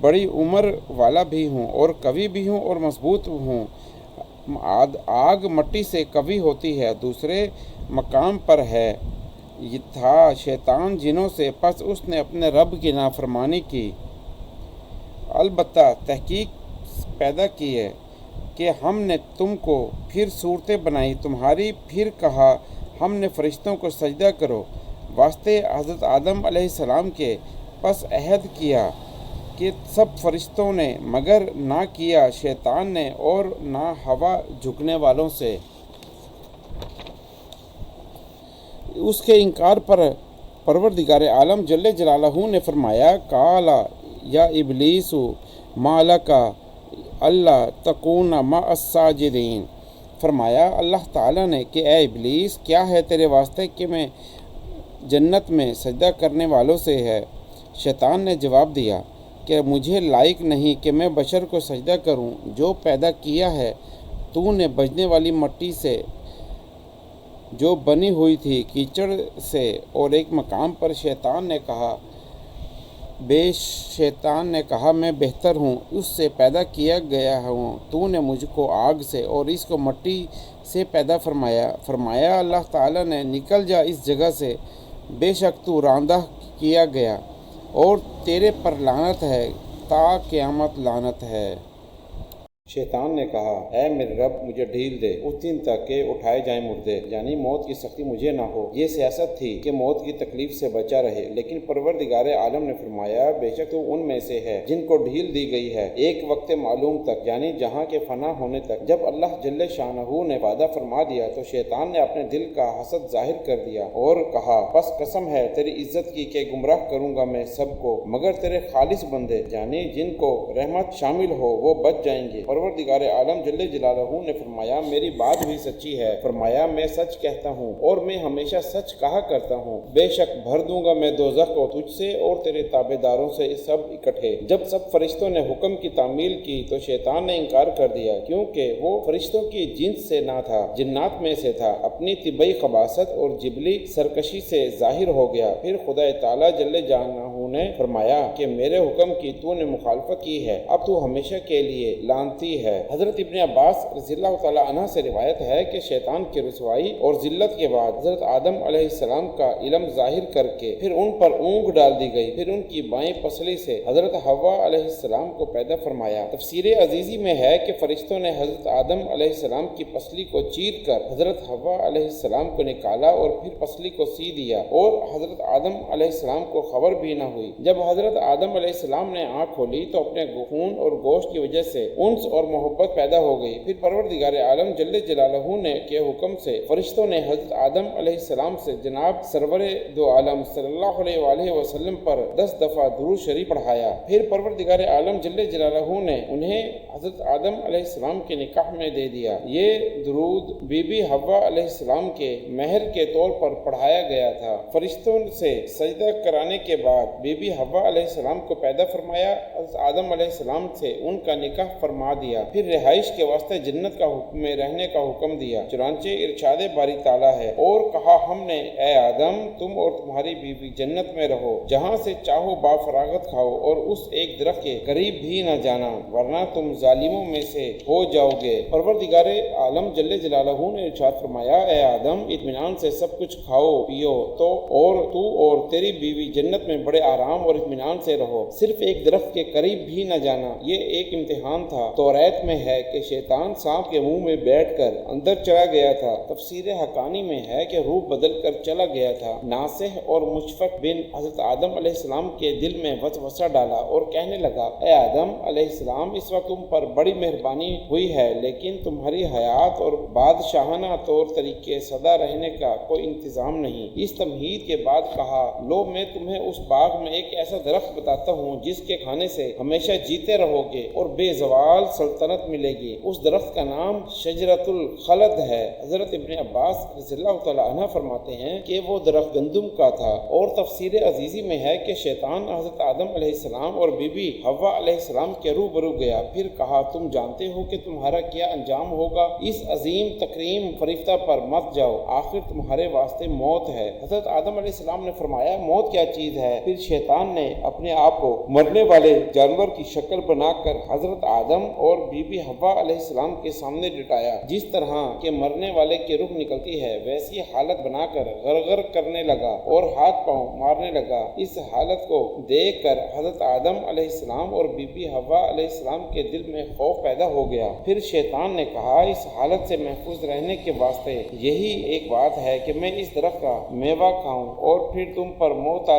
بڑی عمر والا بھی ہوں اور قوی بھی ہوں اور مضبوط ہوں۔ آگ مٹی سے قوی ہوتی ہے، دوسرے مقام پر ہے۔ یہ تھا شیطان جنوں سے، پس اس نے اپنے رب کی نافرمانی کی، البتہ تحقیق پیدا کی ہے کہ ہم نے تم کو پھر صورتیں بنائی تمہاری، پھر کہا ہم نے فرشتوں کو سجدہ کرو واسطے حضرت آدم علیہ السلام کے، پس عہد کیا کہ سب فرشتوں نے، مگر نہ کیا شیطان نے اور نہ ہوا جھکنے والوں سے۔ اس کے انکار پر پروردگار عالم جل جلالہ نے فرمایا، قال یا ابلیس ما لک اللہ تکون مع الساجدین۔ فرمایا اللہ تعالیٰ نے کہ اے ابلیس، کیا ہے تیرے واسطے کہ میں جنت میں سجدہ کرنے والوں سے ہے؟ شیطان نے جواب دیا کہ مجھے لائق نہیں کہ میں بشر کو سجدہ کروں جو پیدا کیا ہے تو نے بجنے والی مٹی سے، جو بنی ہوئی تھی کیچڑ سے۔ اور ایک مقام پر شیطان نے کہا میں بہتر ہوں، اس سے پیدا کیا گیا ہوں، تو نے مجھ کو آگ سے اور اس کو مٹی سے پیدا فرمایا اللہ تعالیٰ نے نکل جا اس جگہ سے، بے شک تو راندہ کیا گیا اور تیرے پر لعنت ہے، تا قیامت لعنت ہے۔ شیطان نے کہا اے میرے رب مجھے ڈھیل دے اس دن تک کہ اٹھائے جائیں مردے، یعنی موت کی سختی مجھے نہ ہو۔ یہ سیاست تھی کہ موت کی تکلیف سے بچا رہے، لیکن پروردگار عالم نے فرمایا بے شک تو ان میں سے ہے جن کو ڈھیل دی گئی ہے ایک وقت معلوم تک، یعنی جہاں کے فنا ہونے تک۔ جب اللہ جل شانہ نے وعدہ فرما دیا تو شیطان نے اپنے دل کا حسد ظاہر کر دیا اور کہا بس قسم ہے تیری عزت کی کہ گمراہ کروں گا میں سب کو، مگر تیرے خالص بندے یعنی جن کو رحمت شامل ہو وہ بچ جائیں گے۔ پروردگار عالم جل جلالہ نے فرمایا میری بات بھی سچی ہے، فرمایا میں سچ کہتا ہوں اور میں ہمیشہ سچ کہا کرتا ہوں، بے شک بھر دوں گا میں دوزخ کو تجھ سے اور تیرے تابع داروں سے سب اکٹھے۔ جب سب فرشتوں نے حکم کی تعمیل کی تو شیطان نے انکار کر دیا، کیونکہ وہ فرشتوں کی جنس سے نہ تھا، جنات میں سے تھا، اپنی طبعی خباثت اور جبلی سرکشی سے ظاہر ہو گیا۔ پھر خدا تعالیٰ جل جلالہ نے فرمایا کہ میرے حکم کی تو نے مخالفت کی ہے، اب تو ہمیشہ کے لیے لعنتی ہے۔ حضرت ابن عباس رضی اللہ تعالیٰ عنہ سے روایت ہے کہ شیطان کی رسوائی اور ذلت کے بعد حضرت آدم علیہ السلام کا علم ظاہر کر کے پھر ان پر اونگ ڈال دی گئی، پھر ان کی بائیں پسلی سے حضرت حوا علیہ السلام کو پیدا فرمایا۔ تفسیر عزیزی میں ہے کہ فرشتوں نے حضرت آدم علیہ السلام کی پسلی کو چیر کر حضرت حوا علیہ السلام کو نکالا اور پھر پسلی کو سی دیا، اور حضرت آدم علیہ السلام کو خبر بھی نہ ہوئی۔ جب حضرت آدم علیہ السلام نے آنکھ کھولی تو اپنے خون اور گوشت کی وجہ سے انس اور محبت پیدا ہو گئی۔ پھر پروردگار عالم جل جلالہ نے کے حکم سے فرشتوں نے حضرت آدم علیہ السلام سے جناب سرور دو عالم صلی اللہ علیہ وآلہ وسلم پر 10 دفعہ درود شریف پڑھایا۔ پھر پروردگار عالم جل جلالہ نے انہیں حضرت آدم علیہ السلام کے نکاح میں دے دیا۔ یہ درود بی بی حوا علیہ السلام کے مہر کے طور پر پڑھایا گیا تھا۔ فرشتوں سے سجدہ کرانے کے بعد بی بی حوا علیہ السلام کو پیدا فرمایا، حضرت آدم علیہ السلام سے ان کا نکاح فرما دیا، پھر رہائش کے واسطے جنت کا حکم میں رہنے کا حکم دیا۔ چنانچہ ارشاد باری تعالیٰ ہے اور کہا ہم نے اے آدم تم اور تمہاری بیوی جنت میں رہو، جہاں سے چاہو با فراغت کھاؤ اور اس ایک درخت کے قریب بھی نہ جانا ورنہ تم ظالموں میں سے ہو جاؤ گے۔ پروردگار عالم جل جلالہ نے ارشاد فرمایا اے آدم اطمینان سے سب کچھ کھاؤ پیو تو اور تیری بیوی جنت میں بڑے آرام اور اطمینان سے رہو، صرف ایک درخت کے قریب بھی نہ جانا۔ یہ ایک امتحان تھا۔ توریت میں ہے کہ شیطان سانپ کے منہ میں بیٹھ کر اندر چلا گیا تھا۔ تفسیر حقانی میں ہے کہ روح بدل کر چلا گیا تھا۔ ناصح اور مشفق بن حضرت آدم علیہ السلام کے دل میں وسوسہ ڈالا اور کہنے لگا اے آدم علیہ السلام اس وقت تم پر بڑی مہربانی ہوئی ہے، لیکن تمہاری حیات اور بادشاہانہ طور طریقے سدا رہنے کا کوئی انتظام نہیں۔ اس تمہید کے بعد کہا لو میں تمہیں اس باغ میں ایک ایسا درخت بتاتا ہوں جس کے کھانے سے ہمیشہ جیتے رہو گے اور بے زوال سلطنت ملے گی۔ اس درخت کا نام شجرۃ الخلد ہے۔ حضرت ابن عباس رضی اللہ تعالیٰ عنہ فرماتے ہیں کہ وہ درخت گندم کا تھا، اور تفسیر عزیزی میں ہے کہ شیطان حضرت آدم علیہ السلام اور بی بی حوا علیہ السلام کے روبرو گیا، پھر کہا تم جانتے ہو کہ تمہارا کیا انجام ہوگا، اس عظیم تکریم فریفتہ پر مت جاؤ، آخر تمہارے واسطے موت ہے۔ حضرت آدم علیہ السلام نے فرمایا موت کیا چیز ہے؟ پھر شیطان نے اپنے آپ کو مرنے والے جانور کی شکل بنا کر حضرت آدم اور بی بی حوا علیہ السلام کے سامنے لٹایا، جس طرح کہ مرنے والے کی روح نکلتی ہے ویسی حالت بنا کر غرغر کرنے لگا اور ہاتھ پاؤں مارنے لگا۔ اس حالت کو دیکھ کر حضرت آدم علیہ السلام اور بی بی حوا علیہ السلام کے دل میں خوف پیدا ہو گیا۔ پھر شیطان نے کہا اس حالت سے محفوظ رہنے کے واسطے یہی ایک بات ہے کہ میں اس درخت کا میوہ کھاؤں اور پھر تم پر موت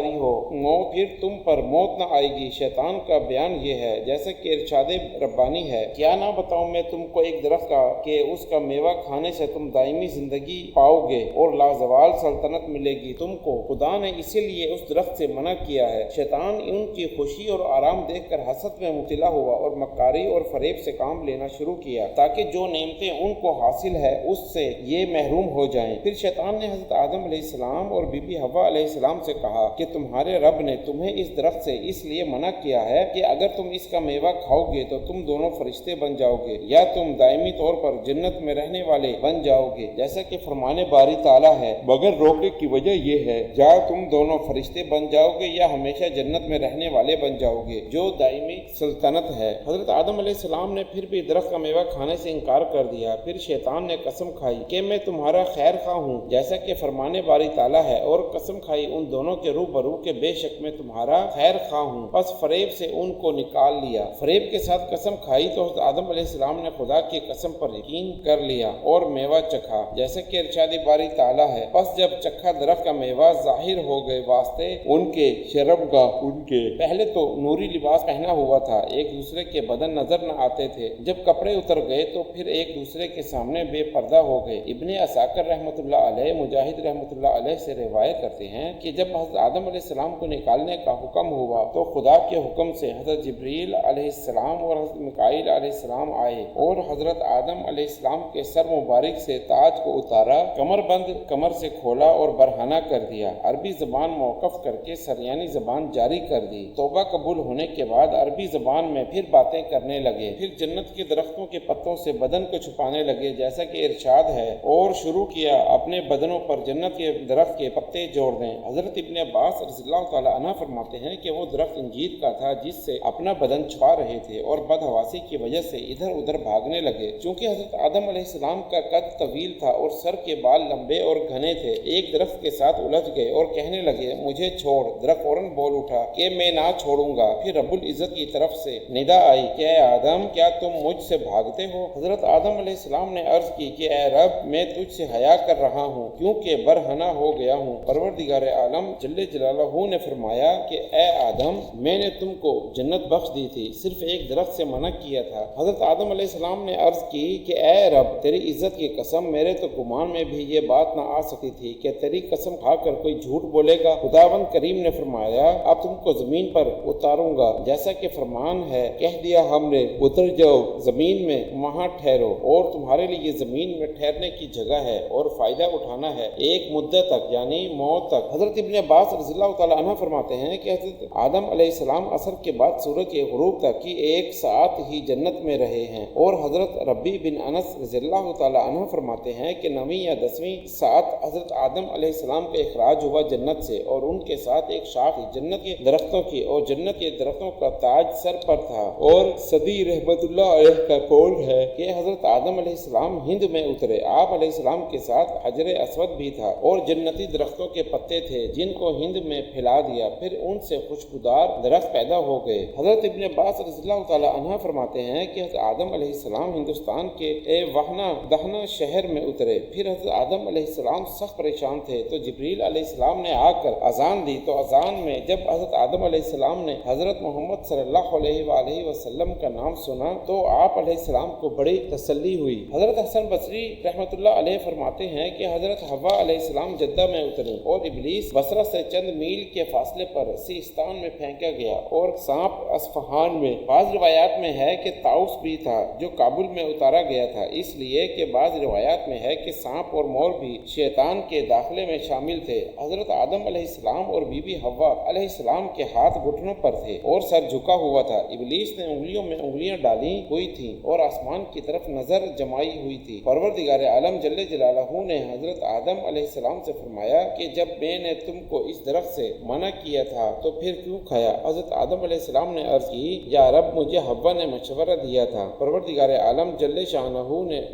پھر تم پر موت نہ آئے گی۔ شیطان کا بیان یہ ہے جیسا کہ ارشاد ربانی ہے، کیا نہ بتاؤں میں تم کو ایک درخت کا کہ اس کا میوہ کھانے سے تم دائمی زندگی پاؤ گے اور لازوال سلطنت ملے گی تم کو۔ خدا نے اسی لیے اس درخت سے منع کیا ہے۔ شیطان ان کی خوشی اور آرام دیکھ کر حسد میں مبتلا ہوا اور مکاری اور فریب سے کام لینا شروع کیا تاکہ جو نعمتیں ان کو حاصل ہے اس سے یہ محروم ہو جائیں۔ پھر شیطان نے حضرت آدم علیہ السلام اور بی بی حوا علیہ السلام سے کہا کہ تمہارے رب نے تمہیں اس درخت سے اس لیے منع کیا ہے کہ اگر تم اس کا میوہ کھاؤ گے تو تم دونوں فرشتے بن جاؤ گے یا تم دائمی طور پر جنت میں رہنے والے بن جاؤ گے، جیسا کہ فرمان باری تعالیٰ ہے، مگر روکنے کی وجہ یہ ہے یا تم دونوں فرشتے بن جاؤ گے یا ہمیشہ جنت میں رہنے والے بن جاؤ گے جو دائمی سلطنت ہے۔ حضرت آدم علیہ السلام نے پھر بھی درخت کا میوہ کھانے سے انکار کر دیا۔ پھر شیطان نے قسم کھائی کہ میں تمہارا خیر خواہ ہوں، جیسا کہ فرمان باری تعالیٰ ہے، اور قسم کھائی ان دونوں کے روبرو کہ بے شک میں تمہارا خیر خواہ ہوں، پس فریب سے ان کو نکال لیا۔ فریب کے ساتھ قسم کھائی تو حضرت آدم علیہ السلام نے خدا کی قسم پر یقین کر لیا اور میوہ چکھا، جیسا کہ ارشاد باری تعالیٰ ہے، پس جب چکھا درخت کا میوہ ظاہر ہو گئے واسطے ان کے شرمگاہ ان کے پہلے تو نوری لباس پہنا ہوا تھا، ایک دوسرے کے بدن نظر نہ آتے تھے، جب کپڑے اتر گئے تو پھر ایک دوسرے کے سامنے بے پردہ ہو گئے۔ ابن عساکر رحمۃ اللہ علیہ، مجاہد رحمۃ اللہ علیہ سے روایت کرتے ہیں کہ جب حضرت آدم علیہ السلام کو نکالنے کا حکم ہوا تو خدا کے حکم سے حضرت جبریل علیہ السلام اور حضرت میکائیل علیہ السلام آئے اور حضرت آدم علیہ السلام کے سر مبارک سے تاج کو اتارا، کمر بند کمر سے کھولا اور برہنہ کر دیا، عربی زبان موقف کر کے سریانی زبان جاری کر دی۔ توبہ قبول ہونے کے بعد عربی زبان میں پھر باتیں کرنے لگے، پھر جنت کے درختوں کے پتوں سے بدن کو چھپانے لگے جیسا کہ ارشاد ہے، اور شروع کیا اپنے بدنوں پر جنت کے درخت کے پتے جوڑ دیں۔ حضرت ابن عباس رضی اللہ تعالی عنہ فرماتے ہیں کہ وہ درخت انجیر کا تھا جس سے اپنا بدن چھپا رہے تھے اور بدحواسی کی وجہ سے ادھر ادھر بھاگنے لگے۔ چونکہ حضرت آدم علیہ السلام کا قد طویل تھا اور سر کے بال لمبے اور گھنے تھے، ایک درخت کے ساتھ الجھ گئے اور کہنے لگے مجھے چھوڑ۔ درخت فوراً بول اٹھا کہ میں نہ چھوڑوں گا۔ پھر رب العزت کی طرف سے ندا آئی کہ اے آدم کیا تم مجھ سے بھاگتے ہو؟ حضرت آدم علیہ السلام نے عرض کی کہ اے رب میں تجھ سے حیا کر رہا ہوں کیونکہ برہنہ ہو گیا ہوں۔ پروردگار عالم جل جلالہ نے فرمایا کہ اے آدم میں نے تم کو جنت بخش دی تھی، صرف ایک درخت سے منع کیا تھا۔ حضرت آدم علیہ السلام نے عرض کی کہ اے رب تیری عزت کی قسم میرے تو گمان میں بھی یہ بات نہ آ سکتی تھی کہ تیری قسم کھا کر کوئی جھوٹ بولے گا۔ خداوند کریم نے فرمایا اب تم کو زمین پر اتاروں گا جیسا کہ فرمان ہے، کہہ دیا ہم نے اتر جاؤ زمین میں، وہاں ٹھہرو، اور تمہارے لیے زمین میں ٹھہرنے کی جگہ ہے اور فائدہ اٹھانا ہے ایک مدت تک یعنی موت تک۔ حضرت ابن عباس رضی اللہ تعالی عنہ فرماتے ہیں کہ حضرت آدم علیہ السلام عصر کے بعد سورج کے غروب تک کی ایک ساعت ہی جنت میں رہے ہیں، اور حضرت ربی بن انس رضی اللہ تعالی عنہ فرماتے ہیں کہ 9ویں یا 10ویں ساعت حضرت آدم علیہ السلام کا اخراج ہوا جنت سے، اور ان کے ساتھ ایک شاخ جنت کے درختوں کی اور جنت کے درختوں کا تاج سر پر تھا۔ اور صدی رحمت اللہ علیہ کا قول ہے کہ حضرت آدم علیہ السلام ہند میں اترے، آپ علیہ السلام کے ساتھ حجر اسود بھی تھا اور جنتی درختوں کے پتے تھے جن کو ہند میں پھیلا دیا، پھر ان سے خوشبودار درخت پیدا ہو گئے۔ حضرت ابن عباس رضی اللہ تعالی عنہ فرماتے ہیں کہ حضرت آدم علیہ السلام ہندوستان کے وہنا دہنا شہر میں اترے، پھر حضرت آدم علیہ السلام سخت پریشان تھے تو جبریل علیہ السلام نے آ کر اذان دی، تو اذان میں جب حضرت آدم علیہ السلام نے حضرت محمد صلی اللہ علیہ وآلہ وسلم کا نام سنا تو آپ علیہ السلام کو بڑی تسلی ہوئی۔ حضرت حسن بصری رحمۃ اللہ علیہ فرماتے ہیں کہ حضرت حوا علیہ السلام جدہ میں اترے اور ابلیس بصرہ سے چند میل کے فاصلے پر سیستان میں پھینکا گیا، اور سانپ اصفہان میں۔ بعض روایات میں ہے کہ طاؤس بھی تھا جو کابل میں اتارا گیا تھا، اس لیے کہ بعض روایات میں ہے کہ سانپ اور مور بھی شیطان کے داخلے میں شامل تھے۔ حضرت آدم علیہ السلام اور بی بی حوا علیہ السلام کے ہاتھ گھٹنوں پر تھے اور سر جھکا ہوا تھا۔ ابلیس نے انگلیوں میں انگلیاں ڈالی ہوئی تھیں اور آسمان کی طرف نظر جمائی ہوئی تھی۔ پروردگار عالم جل جلالہ نے حضرت آدم علیہ السلام سے فرمایا کہ جب میں نے تم کو اس درخت سے منع کیا تھا تو پھر کیوں کھایا؟ حضرت آدم علیہ السلام نے عرض کی یا رب مجھے حوا نے مشورہ دیا تھا۔ پروردگار عالم جل شانہ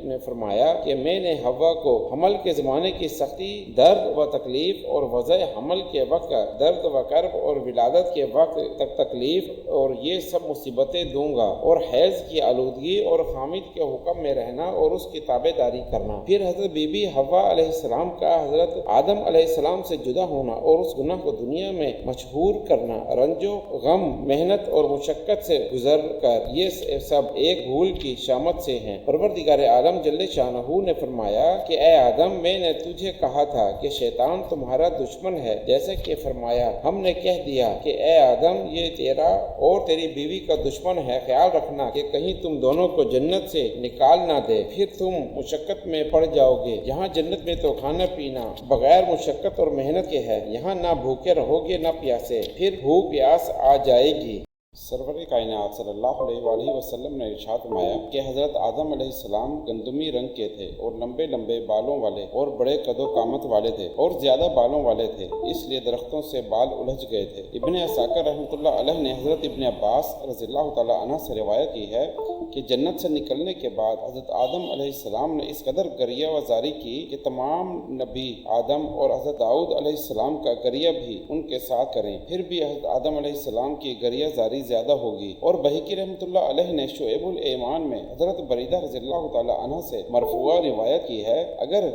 نے فرمایا کہ میں نے حوا کو حمل کے زمانے کی سختی، درد و تکلیف اور وضع حمل کے وقت درد و کرب اور ولادت کے وقت تک تکلیف اور یہ سب مصیبتیں دوں گا، اور حیض کی آلودگی اور خامد کے حکم میں رہنا اور اس کی تابع داری کرنا۔ پھر حضرت بی بی حوا علیہ السلام کا حضرت آدم علیہ السلام سے جدا ہونا اور اس گناہ کو دنیا میں مشہور کرنا، رنج و غم، محنت اور مشقت سے گزر کر یہ سب ایک بھول کی شامت سے ہیں۔ پروردگار عالم جل شانہ نے فرمایا کہ اے آدم، میں نے تجھے کہا تھا کہ شیطان تمہارا دشمن ہے، جیسے کہ فرمایا ہم نے کہہ دیا کہ اے آدم یہ تیرا اور تیری بیوی کا دشمن ہے، خیال رکھنا کہ کہیں تم دونوں کو جنت سے نکال نہ دے، پھر تم مشقت میں پڑ جاؤ گے۔ یہاں جنت میں تو کھانا پینا بغیر مشقت اور محنت کے ہے، یہاں نہ بھوکے رہو گے نہ پیاسے، پھر بھوک پیاس آ جائے گی۔ سرور کائنات صلی اللہ علیہ وآلہ وسلم نے ارشاد فرمایا کہ حضرت آدم علیہ السلام گندمی رنگ کے تھے اور لمبے لمبے بالوں والے اور بڑے قد و قامت والے تھے اور زیادہ بالوں والے تھے، اس لیے درختوں سے بال الجھ گئے تھے۔ ابن عساکر رحمۃ اللہ علیہ نے حضرت ابن عباس رضی اللہ تعالیٰ عنہ سے روایت کی ہے کہ جنت سے نکلنے کے بعد حضرت آدم علیہ السلام نے اس قدر گریہ وزاری کی کہ تمام نبی آدم اور حضرت داؤد علیہ السلام کا گریہ بھی ان کے ساتھ کریں، پھر بھی حضرت آدم علیہ السلام کی گریہ زاری زیادہ ہوگی۔ اور بہقی رحمۃ اللہ علیہ نے شعب الایمان میں حضرت بریدہ رضی اللہ تعالیٰ عنہ سے مرفوعہ روایت کی ہے، اگر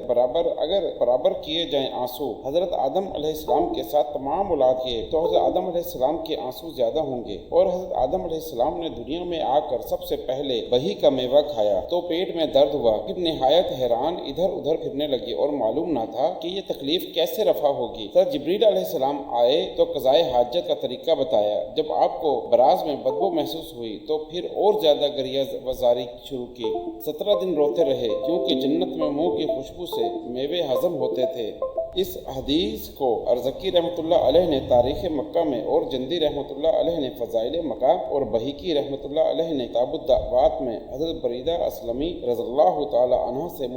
برابر کیے جائیں آنسو حضرت آدم علیہ السلام کے ساتھ تمام اولاد کے، تو حضرت آدم علیہ السلام کے آنسو زیادہ ہوں گے۔ اور حضرت آدم علیہ السلام نے دنیا میں آ کر سب سے پہلے بہی کا میوہ کھایا تو پیٹ میں درد ہوا، پھر نہایت حیران ادھر ادھر پھرنے لگے اور معلوم نہ تھا کہ یہ تکلیف کیسے رفع ہوگی۔ حضرت جبریل علیہ السلام آئے تو قضائے حاجت کا طریقہ بتایا، جب آپ کو براز میں بدبو محسوس ہوئی تو پھر اور زیادہ گریہ وزاری شروع کی۔ 17 دن روتے رہے کیونکہ جنت میں منہ کی خوشبو سے میوے ہضم ہوتے تھے۔ اس حدیث کو ارزقی رحمۃ اللہ علیہ نے تاریخ مکہ میں اور جندی رحمۃ اللہ علیہ نے فضائل مکہ اور بہقی رحمۃ اللہ علیہ نے کتاب الدعوات میں حضرت بریدہ اسلمی رضی اللہ تعالی عنہ سے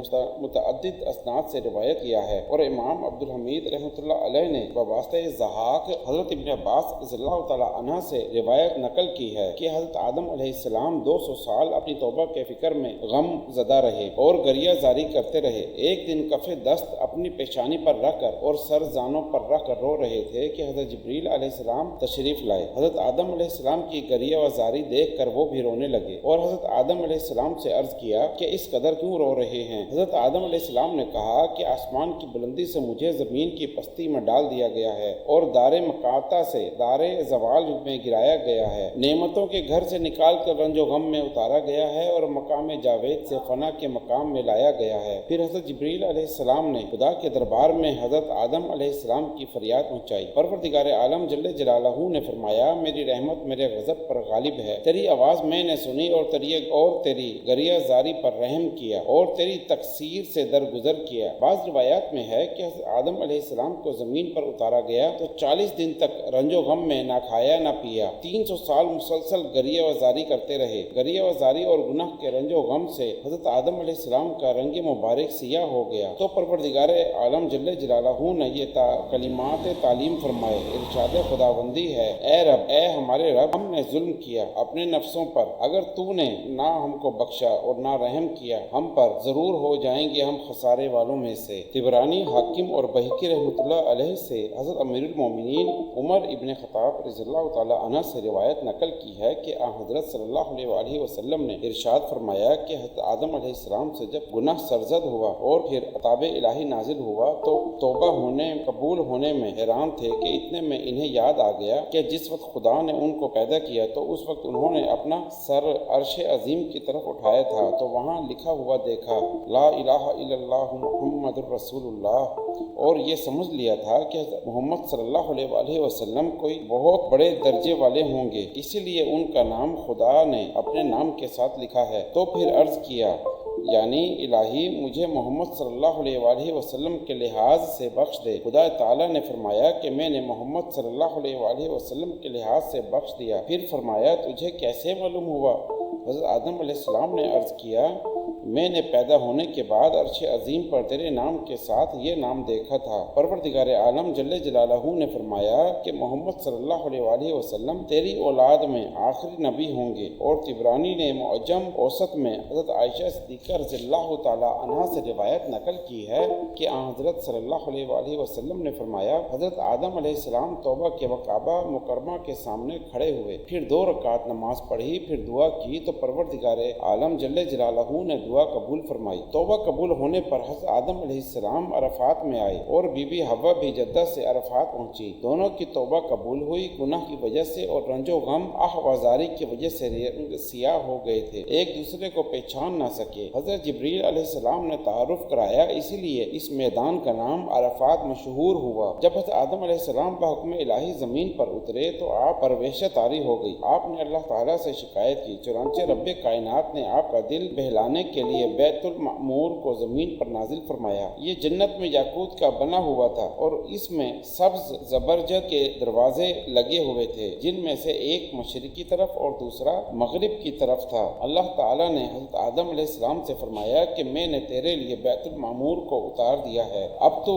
متعدد اسناد سے روایت کیا ہے، اور امام عبد الحمید رحمۃ اللہ علیہ نے بواسطہ ضحاک حضرت ابن عباس رضی اللہ تعالی عنہ سے روایت نقل کی ہے کہ حضرت آدم علیہ السلام 200 سال اپنی توبہ کے فکر میں غم زدہ رہے اور گریہ زاری کرتے رہے۔ ایک دن کف دست اپنی پیشانی پر رکھ کر اور سر زانوں پر رکھ کر رو رہے تھے کہ حضرت جبریل علیہ السلام تشریف لائے۔ حضرت آدم علیہ السلام کی گریہ وزاری دیکھ کر وہ بھی رونے لگے اور حضرت آدم علیہ السلام سے عرض کیا کہ اس قدر کیوں رو رہے ہیں؟ حضرت آدم علیہ السلام نے کہا کہ آسمان کی بلندی سے مجھے زمین کی پستی میں ڈال دیا گیا ہے اور دار مقاطع سے دار زوال میں گرایا گیا ہے، نعمتوں کے گھر سے نکال کر رنج و غم میں اتارا گیا ہے اور مقام جاوید سے فنا کے مقام میں لایا گیا ہے۔ پھر حضرت جبریل علیہ السلام نے خدا کے دربار میں حضرت آدم علیہ السلام کی فریاد پہنچائی۔ پروردگار عالم جل جلالہ نے فرمایا میری رحمت میرے غضب پر غالب ہے، تیری آواز میں نے سنی اور تیری گریہ زاری پر رحم کیا اور تیری تقصیر سے درگزر کیا۔ بعض روایات میں ہے کہ حضرت آدم علیہ السلام کو زمین پر اتارا گیا تو 40 دن تک رنج و غم میں نہ کھایا نہ پیا، 300 سال مسلسل گریہ وزاری کرتے رہے۔ گریہ وزاری اور گناہ کے رنج و غم سے حضرت آدم علیہ السلام کا رنگ مبارک سیاہ ہو گیا تو پروردگار عالم جل جلالہ نے یہ کلمات تعلیم فرمائے، ارشاد خداوندی ہے، اے رب، اے ہمارے رب، ہم نے ظلم کیا اپنے نفسوں پر، اگر تو نے نہ ہم کو بخشا اور نہ رحم کیا ہم پر، ضرور ہو جائیں گے ہم خسارے والوں میں سے۔ طبرانی، حاکم اور بہقی رحمۃ اللہ علیہ سے حضرت امیر المومنین عمر ابن خطاب رضی اللہ تعالی عنہ سے روایت نقل کی ہے کہ حضرت صلی اللہ علیہ وآلہ وسلم نے ارشاد فرمایا کہ حضرت آدم علیہ السلام سے جب گناہ سرزد ہوا اور پھر عذاب الہی نازل ہوا تو توبہ قبول ہونے میں حیران تھے کہ اتنے میں انہیں یاد آ گیا کہ جس وقت خدا نے ان کو پیدا کیا تو اس وقت انہوں نے اپنا سر عرش عظیم کی طرف اٹھایا تھا تو وہاں لکھا ہوا دیکھا لا الہ الا اللہ محمد الرسول اللہ، اور یہ سمجھ لیا تھا کہ محمد صلی اللہ علیہ وآلہ وسلم کوئی بہت بڑے درجے والے ہوں گے، اسی لیے ان کا نام خدا نے اپنے نام کے ساتھ لکھا ہے۔ تو پھر عرض کیا یعنی الہی مجھے محمد صلی اللہ علیہ وآلہ وسلم کے لحاظ سے بخش دے۔ خدا تعالیٰ نے فرمایا کہ میں نے محمد صلی اللہ علیہ وآلہ وسلم کے لحاظ سے بخش دیا۔ پھر فرمایا تجھے کیسے معلوم ہوا؟ حضرت آدم علیہ السلام نے عرض کیا میں نے پیدا ہونے کے بعد عرش عظیم پر تیرے نام کے ساتھ یہ نام دیکھا تھا۔ پروردگار عالم جل جلالہ نے فرمایا کہ محمد صلی اللہ علیہ وآلہ وسلم تیری اولاد میں آخری نبی ہوں گے۔ اور طبرانی نے معجم اوسط میں حضرت عائشہ صدیقہ رضی اللہ تعالی عنہا سے روایت نقل کی ہے کہ حضرت صلی اللہ علیہ وآلہ وسلم نے فرمایا حضرت آدم علیہ السلام توبہ کے وقت کعبہ مکرمہ کے سامنے کھڑے ہوئے، پھر 2 رکعت نماز پڑھی، پھر دعا کی تو پروردگار عالم جل جلالہ نے دعا قبول فرمائی۔ توبہ قبول ہونے پر حضرت آدم علیہ السلام عرفات میں آئے اور بی بی حوا بھی جدہ سے عرفات پہنچی۔ دونوں کی توبہ قبول ہوئی۔ گناہ کی وجہ سے اور رنج و غم وازاری کی وجہ سے رنگ سیاہ ہو گئے تھے، ایک دوسرے کو پہچان نہ سکے۔ حضرت جبریل علیہ السلام نے تعارف کرایا، اسی لیے اس میدان کا نام عرفات مشہور ہوا۔ جب حضرت آدم علیہ السلام بحکم الہی زمین پر اترے تو آپ پر وحشت طاری ہو گئی۔ آپ نے اللہ تعالیٰ سے شکایت کی، چنانچہ رب کائنات نے آپ کا دل بہلانے کے لیے بیت المعمور کو زمین پر نازل فرمایا۔ یہ جنت میں یاقوت کا بنا ہوا تھا اور اس میں سبز زبرجد کے دروازے لگے ہوئے تھے، جن میں سے ایک مشرقی طرف اور دوسرا مغرب کی طرف تھا۔ اللہ تعالیٰ نے حضرت آدم علیہ السلام سے فرمایا کہ میں نے تیرے لیے بیت المعمور کو اتار دیا ہے، اب تو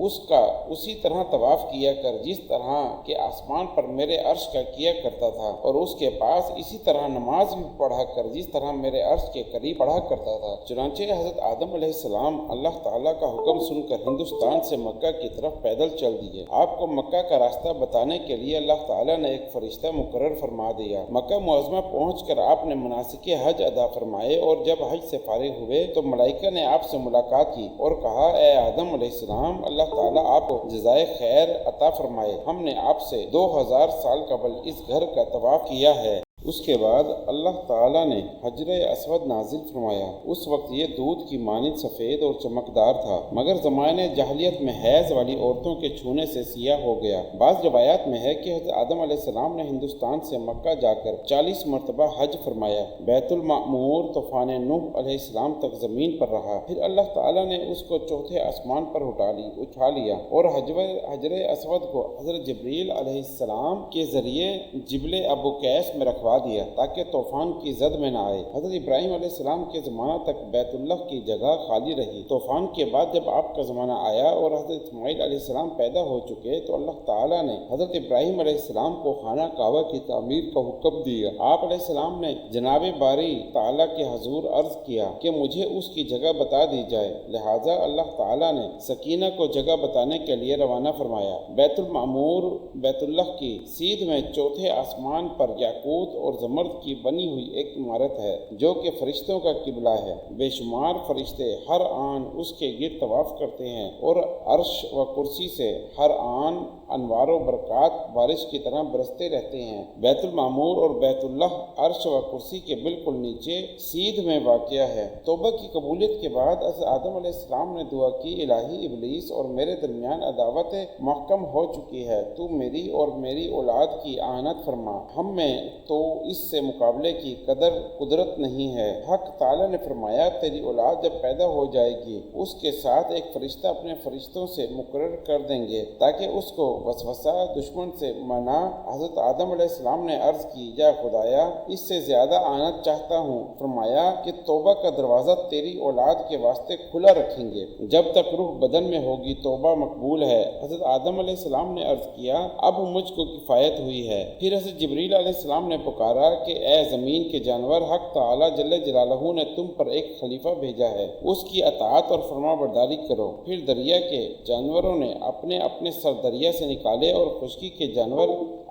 اس کا اسی طرح طواف کیا کر جس طرح کہ آسمان پر میرے عرش کا کیا کرتا تھا، اور اس کے پاس اسی طرح نماز بھی پڑھا کر جس طرح میرے عرش کے قریب پڑھا کرتا تھا۔ چنانچہ حضرت آدم علیہ السلام اللہ تعالیٰ کا حکم سن کر ہندوستان سے مکہ کی طرف پیدل چل دیے۔ آپ کو مکہ کا راستہ بتانے کے لیے اللہ تعالیٰ نے ایک فرشتہ مقرر فرما دیا۔ مکہ معظمہ پہنچ کر آپ نے مناسک حج ادا فرمائے، اور جب حج سے فارغ ہوئے تو ملائکہ نے آپ سے ملاقات کی اور کہا، اے آدم علیہ السلام، اللہ تعالیٰ آپ کو جزائے خیر عطا فرمائے، ہم نے آپ سے 2000 سال قبل اس گھر کا طواف کیا ہے۔ اس کے بعد اللہ تعالیٰ نے حجر اسود نازل فرمایا۔ اس وقت یہ دودھ کی مانند سفید اور چمکدار تھا، مگر زمانے جاہلیت میں حیض والی عورتوں کے چھونے سے سیاہ ہو گیا۔ بعض روایات میں ہے کہ حضرت آدم علیہ السلام نے ہندوستان سے مکہ جا کر 40 مرتبہ حج فرمایا۔ بیت المعمور طوفان نوح علیہ السلام تک زمین پر رہا، پھر اللہ تعالیٰ نے اس کو چوتھے آسمان پر اٹھا لیا اور حجر اسود کو حضرت جبریل علیہ السلام کے ذریعے جبل ابو قیس میں رکھوا دیا تاکہ طوفان کی زد میں نہ آئے۔ حضرت ابراہیم علیہ السلام کے زمانہ تک بیت اللہ کی جگہ خالی رہی۔ طوفان کے بعد جب آپ کا زمانہ آیا اور حضرت اسماعیل علیہ السلام پیدا ہو چکے تو اللہ تعالیٰ نے حضرت ابراہیم علیہ السلام کو خانہ کعبہ کی تعمیر کا حکم دیا۔ آپ علیہ السلام نے جناب باری تعالیٰ کے حضور عرض کیا کہ مجھے اس کی جگہ بتا دی جائے، لہٰذا اللہ تعالیٰ نے سکینہ کو جگہ بتانے کے لیے روانہ فرمایا۔ بیت المعمور بیت اللہ کی سیدھ میں چوتھے آسمان پر یاقوت اور زمرد کی بنی ہوئی ایک عمارت ہے جو کہ فرشتوں کا قبلہ ہے۔ بے شمار فرشتے ہر آن اس کے گرد طواف کرتے ہیں اور عرش و کرسی سے ہر آن انوار و برکات بارش کی طرح برستے رہتے ہیں۔ بیت المعمور اور بیت اللہ عرش و کرسی کے بالکل نیچے سیدھ میں واقع ہے۔ توبہ کی قبولیت کے بعد حضرت آدم علیہ السلام نے دعا کی، الہی ابلیس اور میرے درمیان عداوت محکم ہو چکی ہے، تو میری اور میری اولاد کی اعانت فرما، ہم میں تو اس سے مقابلے کی قدرت نہیں ہے۔ حق تعالیٰ نے فرمایا، تیری اولاد جب پیدا ہو جائے گی اس کے ساتھ ایک فرشتہ اپنے فرشتوں سے مقرر کر دیں گے تاکہ اس کو وسوسہ دشمن سے منع۔ حضرت آدم علیہ السلام نے عرض کی، یا خدایا، اس سے زیادہ آنت چاہتا ہوں۔ فرمایا کہ توبہ کا دروازہ تیری اولاد کے واسطے کھلا رکھیں گے جب تک روح بدن میں ہوگی، توبہ مقبول ہے۔ حضرت آدم علیہ السلام نے عرض کیا، اب مجھ کو کفایت ہوئی ہے۔ پھر حضرت جبریل علیہ السلام نے پکارا کہ اے زمین کے جانور، حق تعالیٰ جل جلالہ نے تم پر ایک خلیفہ بھیجا ہے، اس کی اطاعت اور فرما برداری کرو۔ پھر دریا کے جانوروں نے اپنے اپنے سر دریا سے نکالے اور خشکی کے جانور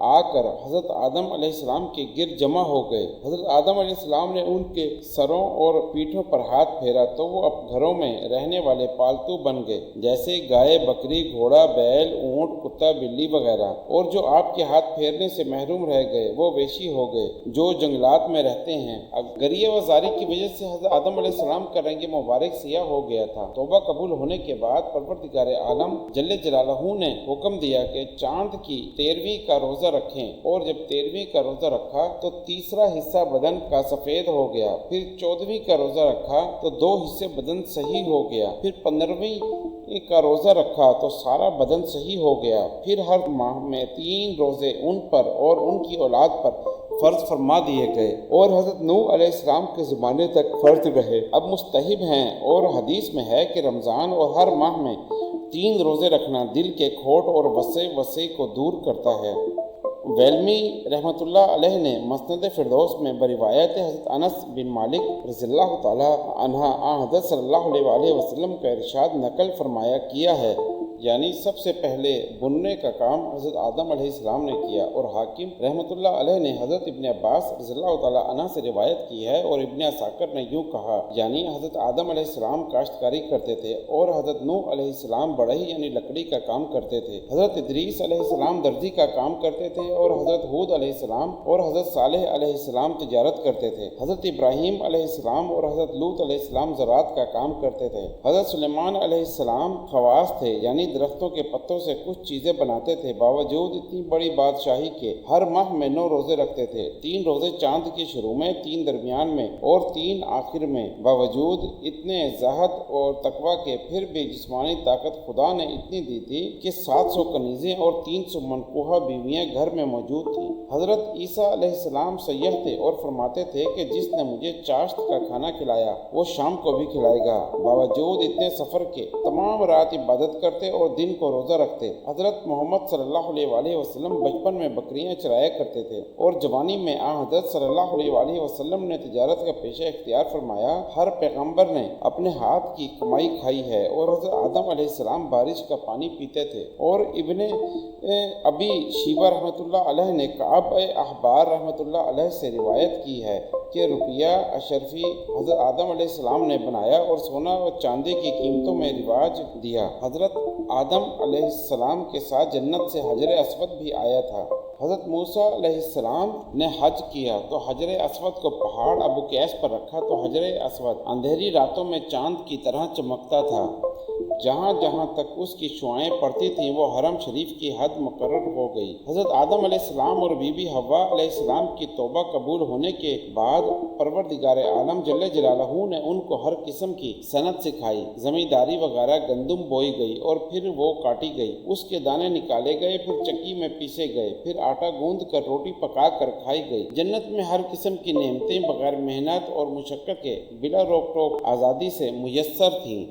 آ کر حضرت آدم علیہ السلام کے گرد جمع ہو گئے۔ حضرت آدم علیہ السلام نے ان کے سروں اور پیٹھوں پر ہاتھ پھیرا تو وہ اب گھروں میں رہنے والے پالتو بن گئے، جیسے گائے، بکری، گھوڑا، بیل، اونٹ، کتا، بلی وغیرہ، اور جو آپ کے ہاتھ پھیرنے سے محروم رہ گئے وہ ویشی ہو گئے جو جنگلات میں رہتے ہیں۔ گریہ و زاری کی وجہ سے حضرت آدم علیہ السلام کا رنگ مبارک سیاہ ہو گیا تھا۔ توبہ قبول ہونے کے بعد پروردگار عالم جل جلالہ نے حکم دیا کہ چاند کی 13ویں کا روزہ رکھیں، اور جب 13ویں کا روزہ رکھا تو تیسرا حصہ بدن کا سفید ہو گیا، پھر 14ویں کا روزہ رکھا تو 2 حصے بدن صحیح ہو گیا، پھر 15ویں کا روزہ رکھا تو سارا بدن صحیح ہو گیا، پھر ہر ماہ میں 3 روزے ان پر اور ان کی اولاد پر فرض فرما دیے گئے اور حضرت نوح علیہ السلام کے زمانے تک فرض رہے، اب مستحب ہیں۔ اور حدیث میں ہے کہ رمضان اور ہر ماہ میں 3 روزے رکھنا دل کے کھوٹ اور وسوسے کو دور کرتا ہے۔ ویلمی رحمۃ اللہ علیہ نے مسند فردوس میں بروایت حضرت انس بن مالک رضی اللہ تعالی عنہ حضرت صلی اللہ علیہ وسلم کا ارشاد نقل فرمایا کیا ہے یعنی سب سے پہلے بننے کا کام حضرت آدم علیہ السلام نے کیا، اور حاکم رحمۃ اللہ علیہ نے حضرت ابن عباس رضی اللہ تعالیٰ عنہ سے روایت کی ہے، اور ابن عساکر نے یوں کہا، یعنی حضرت آدم علیہ السلام کاشتکاری کرتے تھے اور حضرت نوح علیہ السلام بڑھئی یعنی لکڑی کا کام کرتے تھے، حضرت ادریس علیہ السلام درزی کا کام کرتے تھے، اور حضرت ہود علیہ السلام اور حضرت صالح علیہ السلام تجارت کرتے تھے، حضرت ابراہیم علیہ السلام اور حضرت لوط علیہ السلام زراعت کا کام کرتے تھے، حضرت سلیمان علیہ السلام خواص تھے یعنی درختوں کے پتوں سے کچھ چیزیں بناتے تھے، باوجود اتنی بڑی بادشاہی کے ہر ماہ میں 9 روزے رکھتے تھے، 3 روزے چاند کی شروع میں، 3 درمیان میں اور 3 آخر میں، باوجود اتنے زہد اور تقوی کے پھر بھی جسمانی طاقت خدا نے اتنی دی تھی کہ 700 کنیزیں اور 300 منقوہہ بیویاں گھر میں موجود تھیں۔ حضرت عیسیٰ علیہ السلام سیاح تھے اور فرماتے تھے کہ جس نے مجھے چاشت کا کھانا کھلایا وہ شام کو بھی کھلائے گا، باوجود اتنے سفر کے تمام رات عبادت کرتے اور دن کو روزہ رکھتے۔ حضرت محمد صلی اللہ علیہ وآلہ وسلم بچپن میں بکریاں چرایا کرتے تھے، اور جوانی میں حضرت صلی اللہ علیہ وآلہ وسلم نے تجارت کا پیشہ اختیار فرمایا۔ ہر پیغمبر نے اپنے ہاتھ کی کمائی کھائی ہے، اور حضرت آدم علیہ السلام بارش کا پانی پیتے تھے، اور ابن ابی شیبہ رحمۃ اللہ علیہ نے کعب احبار رحمۃ اللہ علیہ سے روایت کی ہے کہ روپیہ اشرفی حضرت آدم علیہ السلام نے بنایا اور سونا اور چاندی کی قیمتوں میں رواج دیا۔ حضرت آدم علیہ السلام کے ساتھ جنت سے حجر اسود بھی آیا تھا۔ حضرت موسیٰ علیہ السلام نے حج کیا تو حجر اسود کو پہاڑ ابو قیس پر رکھا تو حجر اسود اندھیری راتوں میں چاند کی طرح چمکتا تھا، جہاں جہاں تک اس کی شعائیں پڑتی تھیں وہ حرم شریف کی حد مقرر ہو گئی۔ حضرت آدم علیہ السلام اور بی بی حوا علیہ السلام کی توبہ قبول ہونے کے بعد پروردگار عالم جل جلالہ نے ان کو ہر قسم کی صنعت سکھائی، زمینداری وغیرہ گندم بوئی گئی اور پھر وہ کاٹی گئی، اس کے دانے نکالے گئے، پھر چکی میں پیسے گئے، پھر آٹا گوندھ کر روٹی پکا کر کھائی گئی۔ جنت میں ہر قسم کی نعمتیں بغیر محنت اور مشقت کے بلا روک ٹوک آزادی سے میسر تھیں۔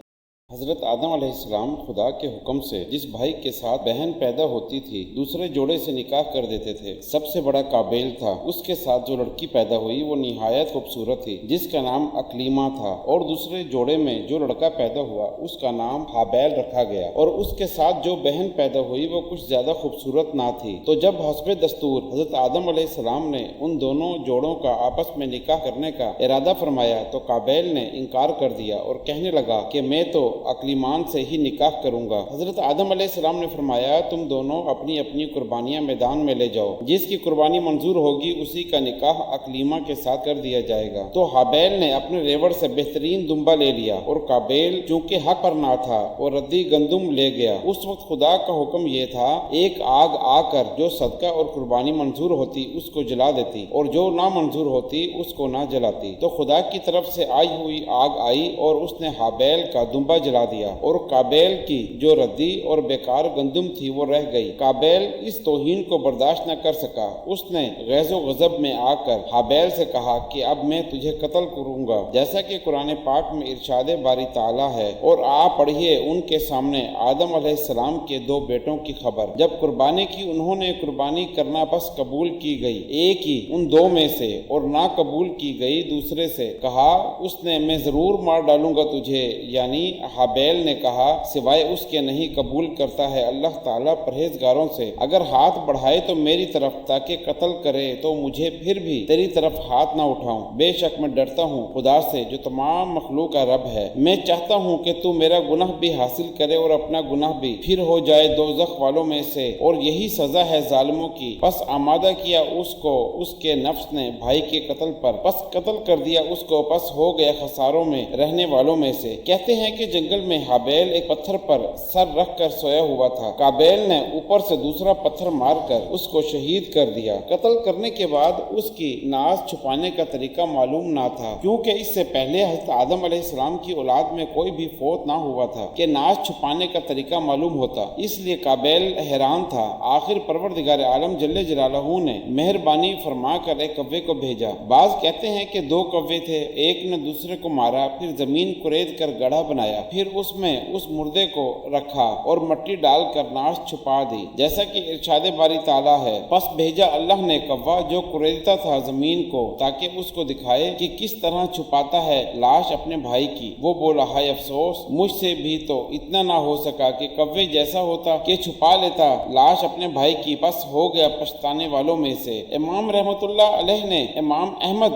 حضرت آدم علیہ السلام خدا کے حکم سے جس بھائی کے ساتھ بہن پیدا ہوتی تھی دوسرے جوڑے سے نکاح کر دیتے تھے۔ سب سے بڑا قابیل تھا، اس کے ساتھ جو لڑکی پیدا ہوئی وہ نہایت خوبصورت تھی جس کا نام اکلیمہ تھا، اور دوسرے جوڑے میں جو لڑکا پیدا ہوا اس کا نام ہابیل رکھا گیا، اور اس کے ساتھ جو بہن پیدا ہوئی وہ کچھ زیادہ خوبصورت نہ تھی۔ تو جب حسب دستور حضرت آدم علیہ السلام نے ان دونوں جوڑوں کا آپس میں نکاح کرنے کا ارادہ فرمایا تو قابیل نے انکار کر دیا اور کہنے لگا کہ میں تو اکلیمان سے ہی نکاح کروں گا۔ حضرت آدم علیہ السلام نے فرمایا تم دونوں اپنی اپنی قربانیاں میدان میں لے جاؤ، جس کی قربانی منظور ہوگی اسی کا نکاح اکلیمہ کے ساتھ کر دیا جائے گا۔ تو ہابیل نے اپنے ریوڑ سے بہترین دمبا لے لیا، اور قابیل چونکہ حق پر نہ تھا اور ردی گندم لے گیا۔ اس وقت خدا کا حکم یہ تھا ایک آگ آ کر جو صدقہ اور قربانی منظور ہوتی اس کو جلا دیتی اور جو نہ منظور ہوتی اس کو نہ جلاتی۔ تو خدا کی طرف سے آئی ہوئی آگ آئی اور اس نے ہابیل کا دمبا جلا دیا، اور قابیل کی جو ردی اور بیکار گندم تھی وہ رہ گئی۔ قابیل اس توہین کو برداشت نہ کر سکا، اس نے غیظ و غضب میں آ کر ہابیل سے کہا کہ اب میں تجھے قتل کروں گا، جیسا کہ قرآن پاک میں ارشاد باری تعالیٰ ہے۔ اور پڑھیے ان کے سامنے آدم علیہ السلام کے 2 بیٹوں کی خبر۔ جب قربانی کی انہوں نے قربانی کرنا بس قبول کی گئی ایک ہی ان 2 میں سے، اور نہ قبول کی گئی دوسرے سے، کہا اس نے میں ضرور مار ڈالوں گا تجھے، یعنی ہابیل نے کہا سوائے اس کے نہیں قبول کرتا ہے اللہ تعالیٰ پرہیزگاروں سے، اگر ہاتھ بڑھائے تو میری طرف تاکہ قتل کرے تو مجھے پھر بھی تیری طرف ہاتھ نہ اٹھاؤں۔ بے شک میں ڈرتا ہوں خدا سے جو تمام مخلوق کا رب ہے، میں چاہتا ہوں کہ تو میرا گناہ بھی حاصل کرے اور اپنا گناہ بھی، پھر ہو جائے دوزخ والوں میں سے، اور یہی سزا ہے ظالموں کی۔ پس آمادہ کیا اس کو اس کے نفس نے بھائی کے قتل پر، پس قتل کر دیا اس کو، پس ہو گیا خساروں میں رہنے والوں میں سے۔ کہتے ہیں کہ جنگل میں ہابیل ایک پتھر پر سر رکھ کر سویا ہوا تھا، قابیل نے اوپر سے دوسرا پتھر مار کر اس کو شہید کر دیا۔ قتل کرنے کے بعد اس کی ناز چھپانے کا طریقہ معلوم نہ تھا، کیونکہ اس سے پہلے حضرت آدم علیہ السلام کی اولاد میں کوئی بھی فوت نہ ہوا تھا کہ ناز چھپانے کا طریقہ معلوم ہوتا، اس لیے قابیل حیران تھا۔ آخر پروردگار عالم جل جلالہ نے مہربانی فرما کر ایک کوے کو بھیجا۔ بعض کہتے ہیں کہ 2 کوے تھے، ایک نے دوسرے کو مارا، پھر زمین کریز کر گڑھا بنایا، پھر پھر اس میں اس مردے کو رکھا اور مٹی ڈال کر ناش چھپا دی، جیسا کہ ارشاد باری تعالیٰ ہے۔ پس بھیجا اللہ نے کوا جو کریدتا تھا زمین کو، تاکہ اس کو دکھائے کہ کس طرح چھپاتا ہے لاش اپنے بھائی کی۔ وہ بولا، ہائے افسوس، مجھ سے بھی تو اتنا نہ ہو سکا کہ کوے جیسا ہوتا کہ چھپا لیتا لاش اپنے بھائی کی، پس ہو گیا پچھتانے والوں میں سے۔ امام احمد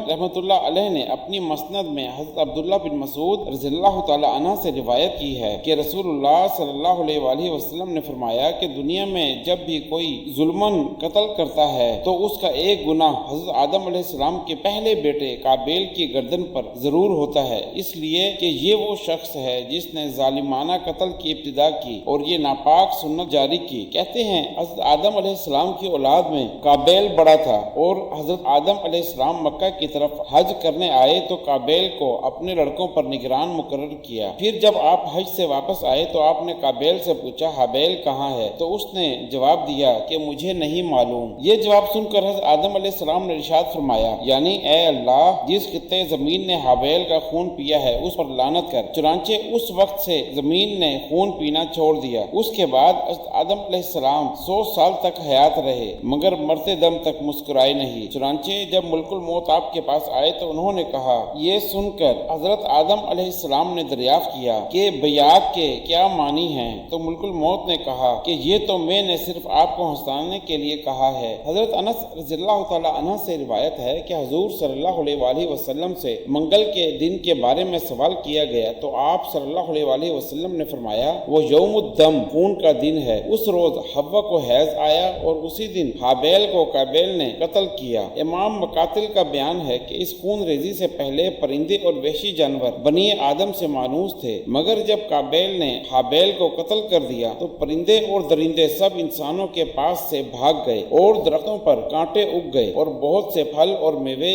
رحمۃ اللہ علیہ نے اپنی مسند میں حضرت عبداللہ بن مسعود رضی اللہ تعالی عنہ سے روایت کی ہے کہ رسول اللہ صلی اللہ علیہ وآلہ وسلم نے فرمایا کہ دنیا میں جب بھی کوئی ظلمن قتل کرتا ہے تو اس کا ایک گناہ حضرت آدم علیہ السلام کے پہلے بیٹے قابیل کی گردن پر ضرور ہوتا ہے، اس لیے کہ یہ وہ شخص ہے جس نے ظالمانہ قتل کی ابتدا کی اور یہ ناپاک سنت جاری کی۔ کہتے ہیں حضرت آدم علیہ السلام کی اولاد میں قابیل بڑا تھا، اور حضرت آدم علیہ السلام مکہ کی طرف حج کرنے آئے تو قابیل کو اپنے لڑکوں پر نگران مقرر کیا۔ پھر جب آپ حج سے واپس آئے تو آپ نے قابیل سے پوچھا، ہابیل کہاں ہے؟ تو اس نے جواب دیا کہ مجھے نہیں معلوم۔ یہ جواب سن کر حضرت آدم علیہ السلام نے ارشاد فرمایا، یعنی اے اللہ، جس خطے زمین نے ہابیل کا خون پیا ہے اس پر لعنت کر۔ چنانچہ اس وقت سے زمین نے خون پینا چھوڑ دیا۔ اس کے بعد حضرت آدم علیہ السلام 100 سال تک حیات رہے، مگر مرتے دم تک مسکرائے نہیں۔ چنانچہ جب ملک الموت آپ کے پاس آئے تو انہوں نے کہا۔ یہ سن کر حضرت آدم علیہ السلام نے دریافت کیا کہ بیعت کے کیا معنی ہیں؟ تو ملک الموت نے کہا کہ یہ تو میں نے صرف آپ کو ہنسانے کے لیے کہا ہے۔ حضرت انس رضی اللہ تعالی عنہ سے روایت ہے کہ حضور صلی اللہ علیہ وآلہ وسلم سے منگل کے دن کے بارے میں سوال کیا گیا تو آپ صلی اللہ علیہ وآلہ وسلم نے فرمایا، وہ یوم الدم، خون کا دن ہے۔ اس روز حوا کو حیض آیا اور اسی دن ہابیل کو قابیل نے قتل کیا۔ امام مقاتل کا بیان ہے کہ اس خون ریزی سے پہلے پرندے اور وحشی جانور بنی آدم سے مانوس تھے، مگر جب قابیل نے ہابیل کو قتل کر دیا تو پرندے اور درندے سب انسانوں کے پاس سے بھاگ گئے، اور درختوں پر کانٹے اگ گئے، اور بہت سے پھل اور میوے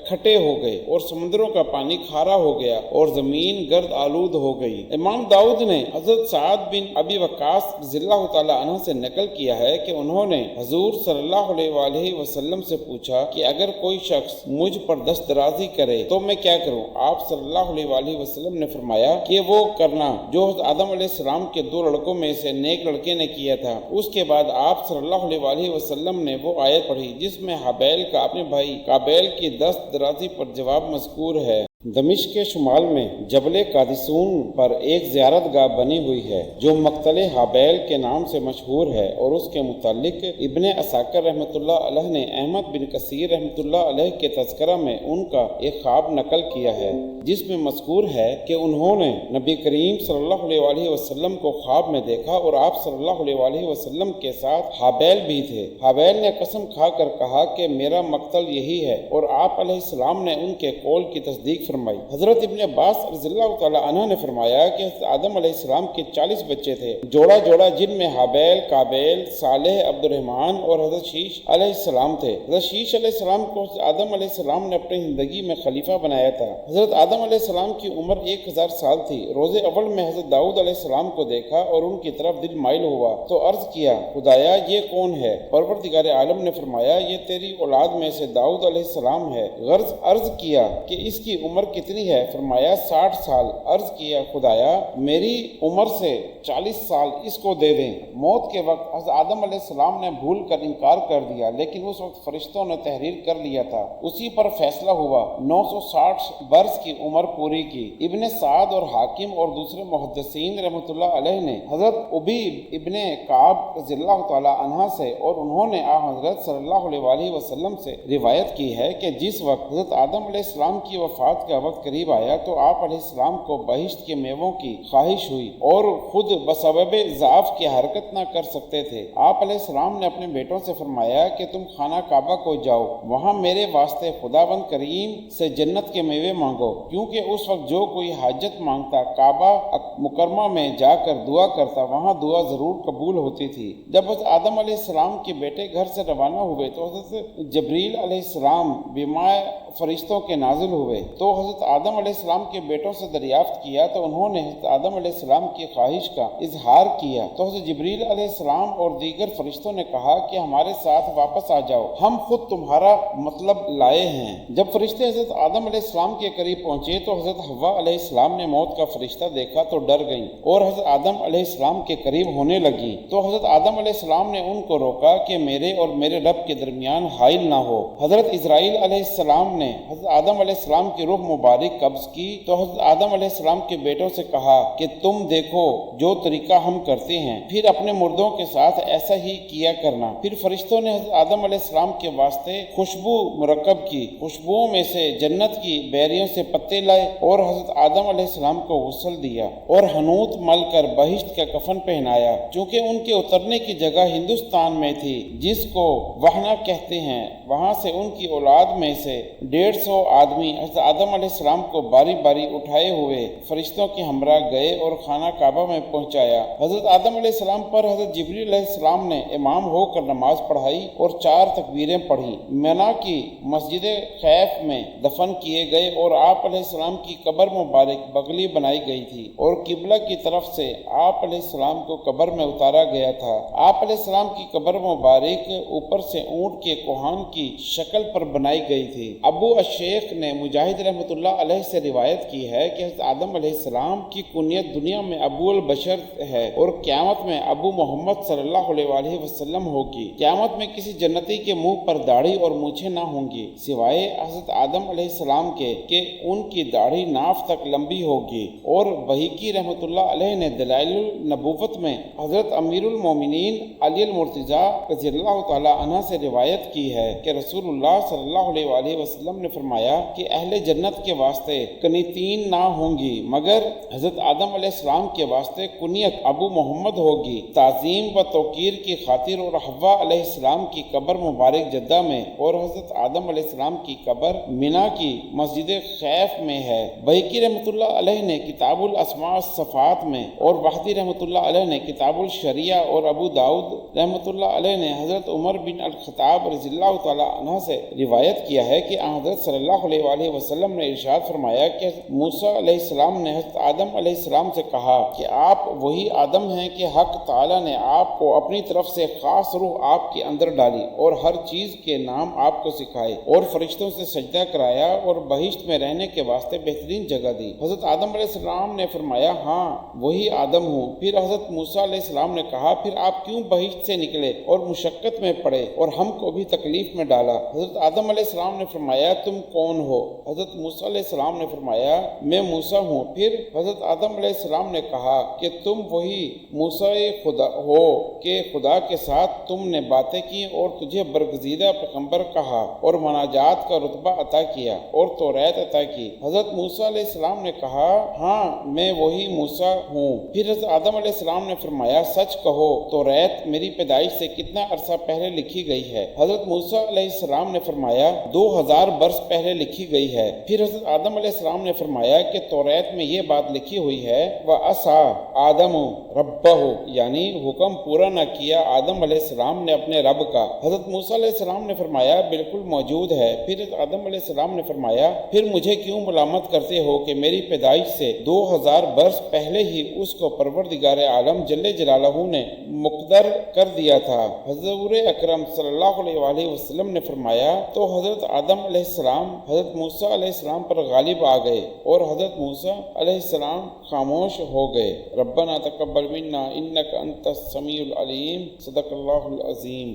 کھٹے ہو گئے، اور سمندروں کا پانی کھارا ہو گیا، اور زمین گرد آلود ہو گئی۔ امام داؤد نے حضرت سعد بن ابی وقاص رضی اللہ تعالی عنہ سے نقل کیا ہے کہ انہوں نے حضور صلی اللہ علیہ وآلہ وسلم سے پوچھا کہ اگر کوئی شخص مجھ پر دست درازی کرے تو میں کیا کروں؟ آپ صلی اللہ علیہ وآلہ وسلم نے فرمایا کہ وہ کرنا جو حضرت آدم علیہ السلام کے 2 لڑکوں میں سے نیک لڑکے نے کیا تھا۔ اس کے بعد آپ صلی اللہ علیہ وآلہ وسلم نے وہ آیت پڑھی جس میں ہابیل کا اپنے بھائی قابیل کی دست درازی پر جواب مذکور ہے۔ دمشق کے شمال میں جبل قادسون پر ایک زیارت گاہ بنی ہوئی ہے جو مقتل ہابیل کے نام سے مشہور ہے، اور اس کے متعلق ابن عساکر رحمۃ اللہ علیہ نے احمد بن کثیر رحمۃ اللہ علیہ کے تذکرہ میں ان کا ایک خواب نقل کیا ہے جس میں مذکور ہے کہ انہوں نے نبی کریم صلی اللہ علیہ وآلہ وسلم کو خواب میں دیکھا اور آپ صلی اللہ علیہ وآلہ وسلم کے ساتھ ہابیل بھی تھے۔ ہابیل نے قسم کھا کر کہا کہ میرا مقتل یہی ہے، اور آپ علیہ السلام نے ان کے قول کی تصدیق فرمائی۔ حضرت ابن عباس رضی اللہ تعالی عنہ نے فرمایا کہ حضرت آدم علیہ السلام کے 40 بچے تھے، جوڑا جوڑا، جن میں ہابیل، قابیل، صالح، عبد الرحمن اور حضرت شیش علیہ السلام تھے۔ حضرت شیش علیہ السلام کو حضرت آدم علیہ السلام نے اپنی زندگی میں خلیفہ بنایا تھا۔ حضرت آدم علیہ السلام کی عمر 1000 سال تھی۔ روز اول میں حضرت داؤد علیہ السلام کو دیکھا اور ان کی طرف دل مائل ہوا تو عرض کیا، خدایا یہ کون ہے؟ پروردگار عالم نے فرمایا، یہ تیری اولاد میں سے داؤد علیہ السلام ہے۔ غرض عرض کیا کہ اس کی عمر کتنی ہے؟ فرمایا 60 سال۔ عرض کیا، خدایا میری عمر سے 40 سال اس کو دے دیں۔ موت کے وقت حضرت آدم علیہ السلام نے بھول کر انکار کر دیا، لیکن اس وقت فرشتوں نے تحریر کر لیا تھا۔ اسی پر فیصلہ ہوا، 960 برس کی عمر پوری کی۔ ابن سعد اور حاکم اور دوسرے محدثین رحمۃ اللہ علیہ نے حضرت ابی ابن کعب رضی اللہ تعالی عنہ سے اور انہوں نے حضرت صلی اللہ علیہ وآلہ وسلم سے روایت کی ہے کہ جس وقت حضرت آدم علیہ السلام کی وفات کا وقت قریب آیا تو آپ علیہ السلام کو بہشت کے میووں کی خواہش ہوئی اور خود بسبب ضعف کی حرکت نہ کر سکتے تھے۔ آپ علیہ السلام نے اپنے بیٹوں سے فرمایا کہ تم خانہ کعبہ کو جاؤ، وہاں میرے واسطے خداوند کریم سے جنت کے میوے مانگو، کیونکہ اس وقت جو کوئی حاجت مانگتا کعبہ مکرمہ میں جا کر دعا کرتا، وہاں دعا ضرور قبول ہوتی تھی۔ جب حضرت آدم علیہ السلام کے بیٹے گھر سے روانہ ہوئے تو حضرت جبریل علیہ السلام بیمائے فرشتوں کے نازل ہوئے تو حضرت آدم علیہ السلام کے بیٹوں سے دریافت کیا تو انہوں نے حضرت آدم علیہ السلام کی خواہش کا اظہار کیا تو حضرت جبریل علیہ السلام اور دیگر فرشتوں نے کہا کہ ہمارے ساتھ واپس آ جاؤ، ہم خود تمہارا مطلب لائے ہیں۔ جب فرشتے حضرت آدم علیہ السلام کے قریب پہنچے تو حضرت حوا علیہ السلام نے موت کا فرشتہ دیکھا تو ڈر گئیں اور حضرت آدم علیہ السلام کے قریب ہونے لگی تو حضرت آدم علیہ السلام نے ان کو روکا کہ میرے اور میرے رب کے درمیان حائل نہ ہو۔ حضرت اسرائیل علیہ السلام نے حضرت آدم علیہ السلام کی روح مبارک قبض کی تو حضرت آدم علیہ السلام کے بیٹوں سے کہا کہ تم دیکھو جو طریقہ ہم کرتے ہیں، پھر اپنے مردوں کے ساتھ ایسا ہی کیا کرنا۔ پھر فرشتوں نے حضرت آدم علیہ السلام کے واسطے خوشبو مرکب کی، خوشبوؤں میں سے جنت کی بیریوں سے پتے لائے اور حضرت آدم علیہ السلام کو غسل دیا اور حنوط مل کر بہشت کا کفن پہنایا، چونکہ ان کے اترنے کی جگہ ہندوستان میں تھی جس کو وہنا کہتے ہیں۔ وہاں سے ان کی اولاد میں سے 150 آدمی حضرت آدم علیہ السلام کو باری باری اٹھائے ہوئے فرشتوں کے ہمراہ گئے اور خانہ کعبہ میں پہنچایا۔ حضرت آدم علیہ السلام پر حضرت جبریل علیہ السلام نے امام ہو کر نماز پڑھائی اور 4 تکبیریں پڑھی۔ منا کی مسجد خیف میں دفن کیے گئے اور آپ علیہ السلام کی قبر مبارک بغلی بنائی گئی تھی اور قبلہ کی طرف سے آپ علیہ السلام کو قبر میں اتارا گیا تھا۔ آپ علیہ السلام کی قبر مبارک اوپر سے اونٹ کے کوہان کی شکل پر بنائی گئی تھی۔ ابو الشیخ نے مجاہد رحمۃ اللہ علیہ سے روایت کی ہے کہ حضرت آدم علیہ السلام کی کنیت دنیا میں ابو البشر ہے اور قیامت میں ابو محمد صلی اللہ علیہ وآلہ وسلم ہوگی۔ قیامت میں کسی جنتی کے منہ پر داڑھی اور مونچھیں نہ ہوں گی سوائے حضرت آدم علیہ السلام کے کہ ان کی داڑھی ناف تک لمبی ہوگی۔ اور بہیقی رحمۃ اللہ علیہ نے دلائل النبوت میں حضرت امیر المومنین علی المرتضیٰ رضی اللہ تعالی عنہ سے روایت کی ہے کہ رسول اللہ صلی اللہ علیہ وآلہ وسلم نے فرمایا کہ اہل جنت کے واسطے کنیتین نہ ہوں گی مگر حضرت آدم علیہ السلام کے واسطے کنیت ابو محمد ہوگی، تعظیم و توقیر کی خاطر، اور حوا علیہ السلام کی قبر مبارک جدہ میں اور حضرت آدم علیہ السلام کی قبر منا کی مسجد خیف میں ہے۔ بہیقی رحمۃ اللہ علیہ نے کتاب الاسماء والصفات میں اور وحدی رحمۃ اللہ علیہ نے کتاب الشریعہ اور ابو داؤد رحمۃ اللہ علیہ نے حضرت عمر بن الخطاب رضی اللہ تعالی عنہ سے روایت کیا ہے کہ حضرت صلی اللہ علیہ وآلہ وسلم نے ارشاد فرمایا کہ موسیٰ علیہ السلام نے حضرت آدم علیہ السلام سے کہا کہ آپ وہی آدم ہیں کہ حق تعالی نے آپ کو اپنی طرف سے خاص روح آپ کے اندر ڈالی اور ہر چیز کے نام آپ کو سکھائے اور فرشتوں سے سجدہ کرایا اور بہشت میں رہنے کے واسطے بہترین جگہ دی۔ حضرت آدم علیہ السلام نے فرمایا ہاں وہی آدم ہوں۔ پھر حضرت موسیٰ علیہ السلام نے کہا پھر آپ کیوں بہشت سے نکلے اور مشقت میں پڑے اور ہم کو بھی تکلیف میں ڈالا؟ حضرت آدم علیہ السلام نے فرمایا تم کون ہو؟ حضرت موسیٰ علیہ السلام نے فرمایا میں موسیٰ ہوں۔ پھر حضرت آدم علیہ السلام نے کہا کہ تم وہی موسیٰ خدا ہو کہ خدا کے ساتھ تم نے باتیں کی اور تجھے برگزیدہ پیغمبر کہا اور مناجات کا رتبہ عطا کیا اور توریت عطا کی؟ حضرت موسیٰ علیہ السلام نے کہا ہاں میں وہی موسیٰ ہوں۔ پھر حضرت آدم علیہ السلام نے فرمایا سچ کہو توریت میری پیدائش سے کتنا عرصہ پہلے لکھی گئی ہے؟ حضرت موسیٰ علیہ السلام نے فرمایا 2000 برس پہلے لکھی گئی ہے۔ پھر حضرت آدم علیہ السلام نے فرمایا کہ توریت میں یہ بات لکھی ہوئی ہے وَعَصَىٰ آدم رَبَّهُ، یعنی حکم پورا نہ کیا آدم علیہ السلام نے اپنے رب کا۔ حضرت موسیٰ علیہ السلام نے فرمایا بالکل موجود ہے۔ پھر حضرت آدم علیہ السلام نے فرمایا پھر مجھے کیوں ملامت کرتے ہو کہ میری پیدائش سے 2000 برس پہلے ہی اس کو پروردگار عالم جل جلالہ نے مقدر کر دیا تھا۔ حضور اکرم صلی اللہ علیہ وآلہ وسلم نے فرمایا تو حضرت آدم علیہ السلام حضرت موسیٰ علیہ السلام پر غالب آ گئے اور حضرت موسیٰ علیہ السلام خاموش ہو گئے۔ ربنا تقبل منا انک انت السمیع العلیم، صدق اللہ العظیم۔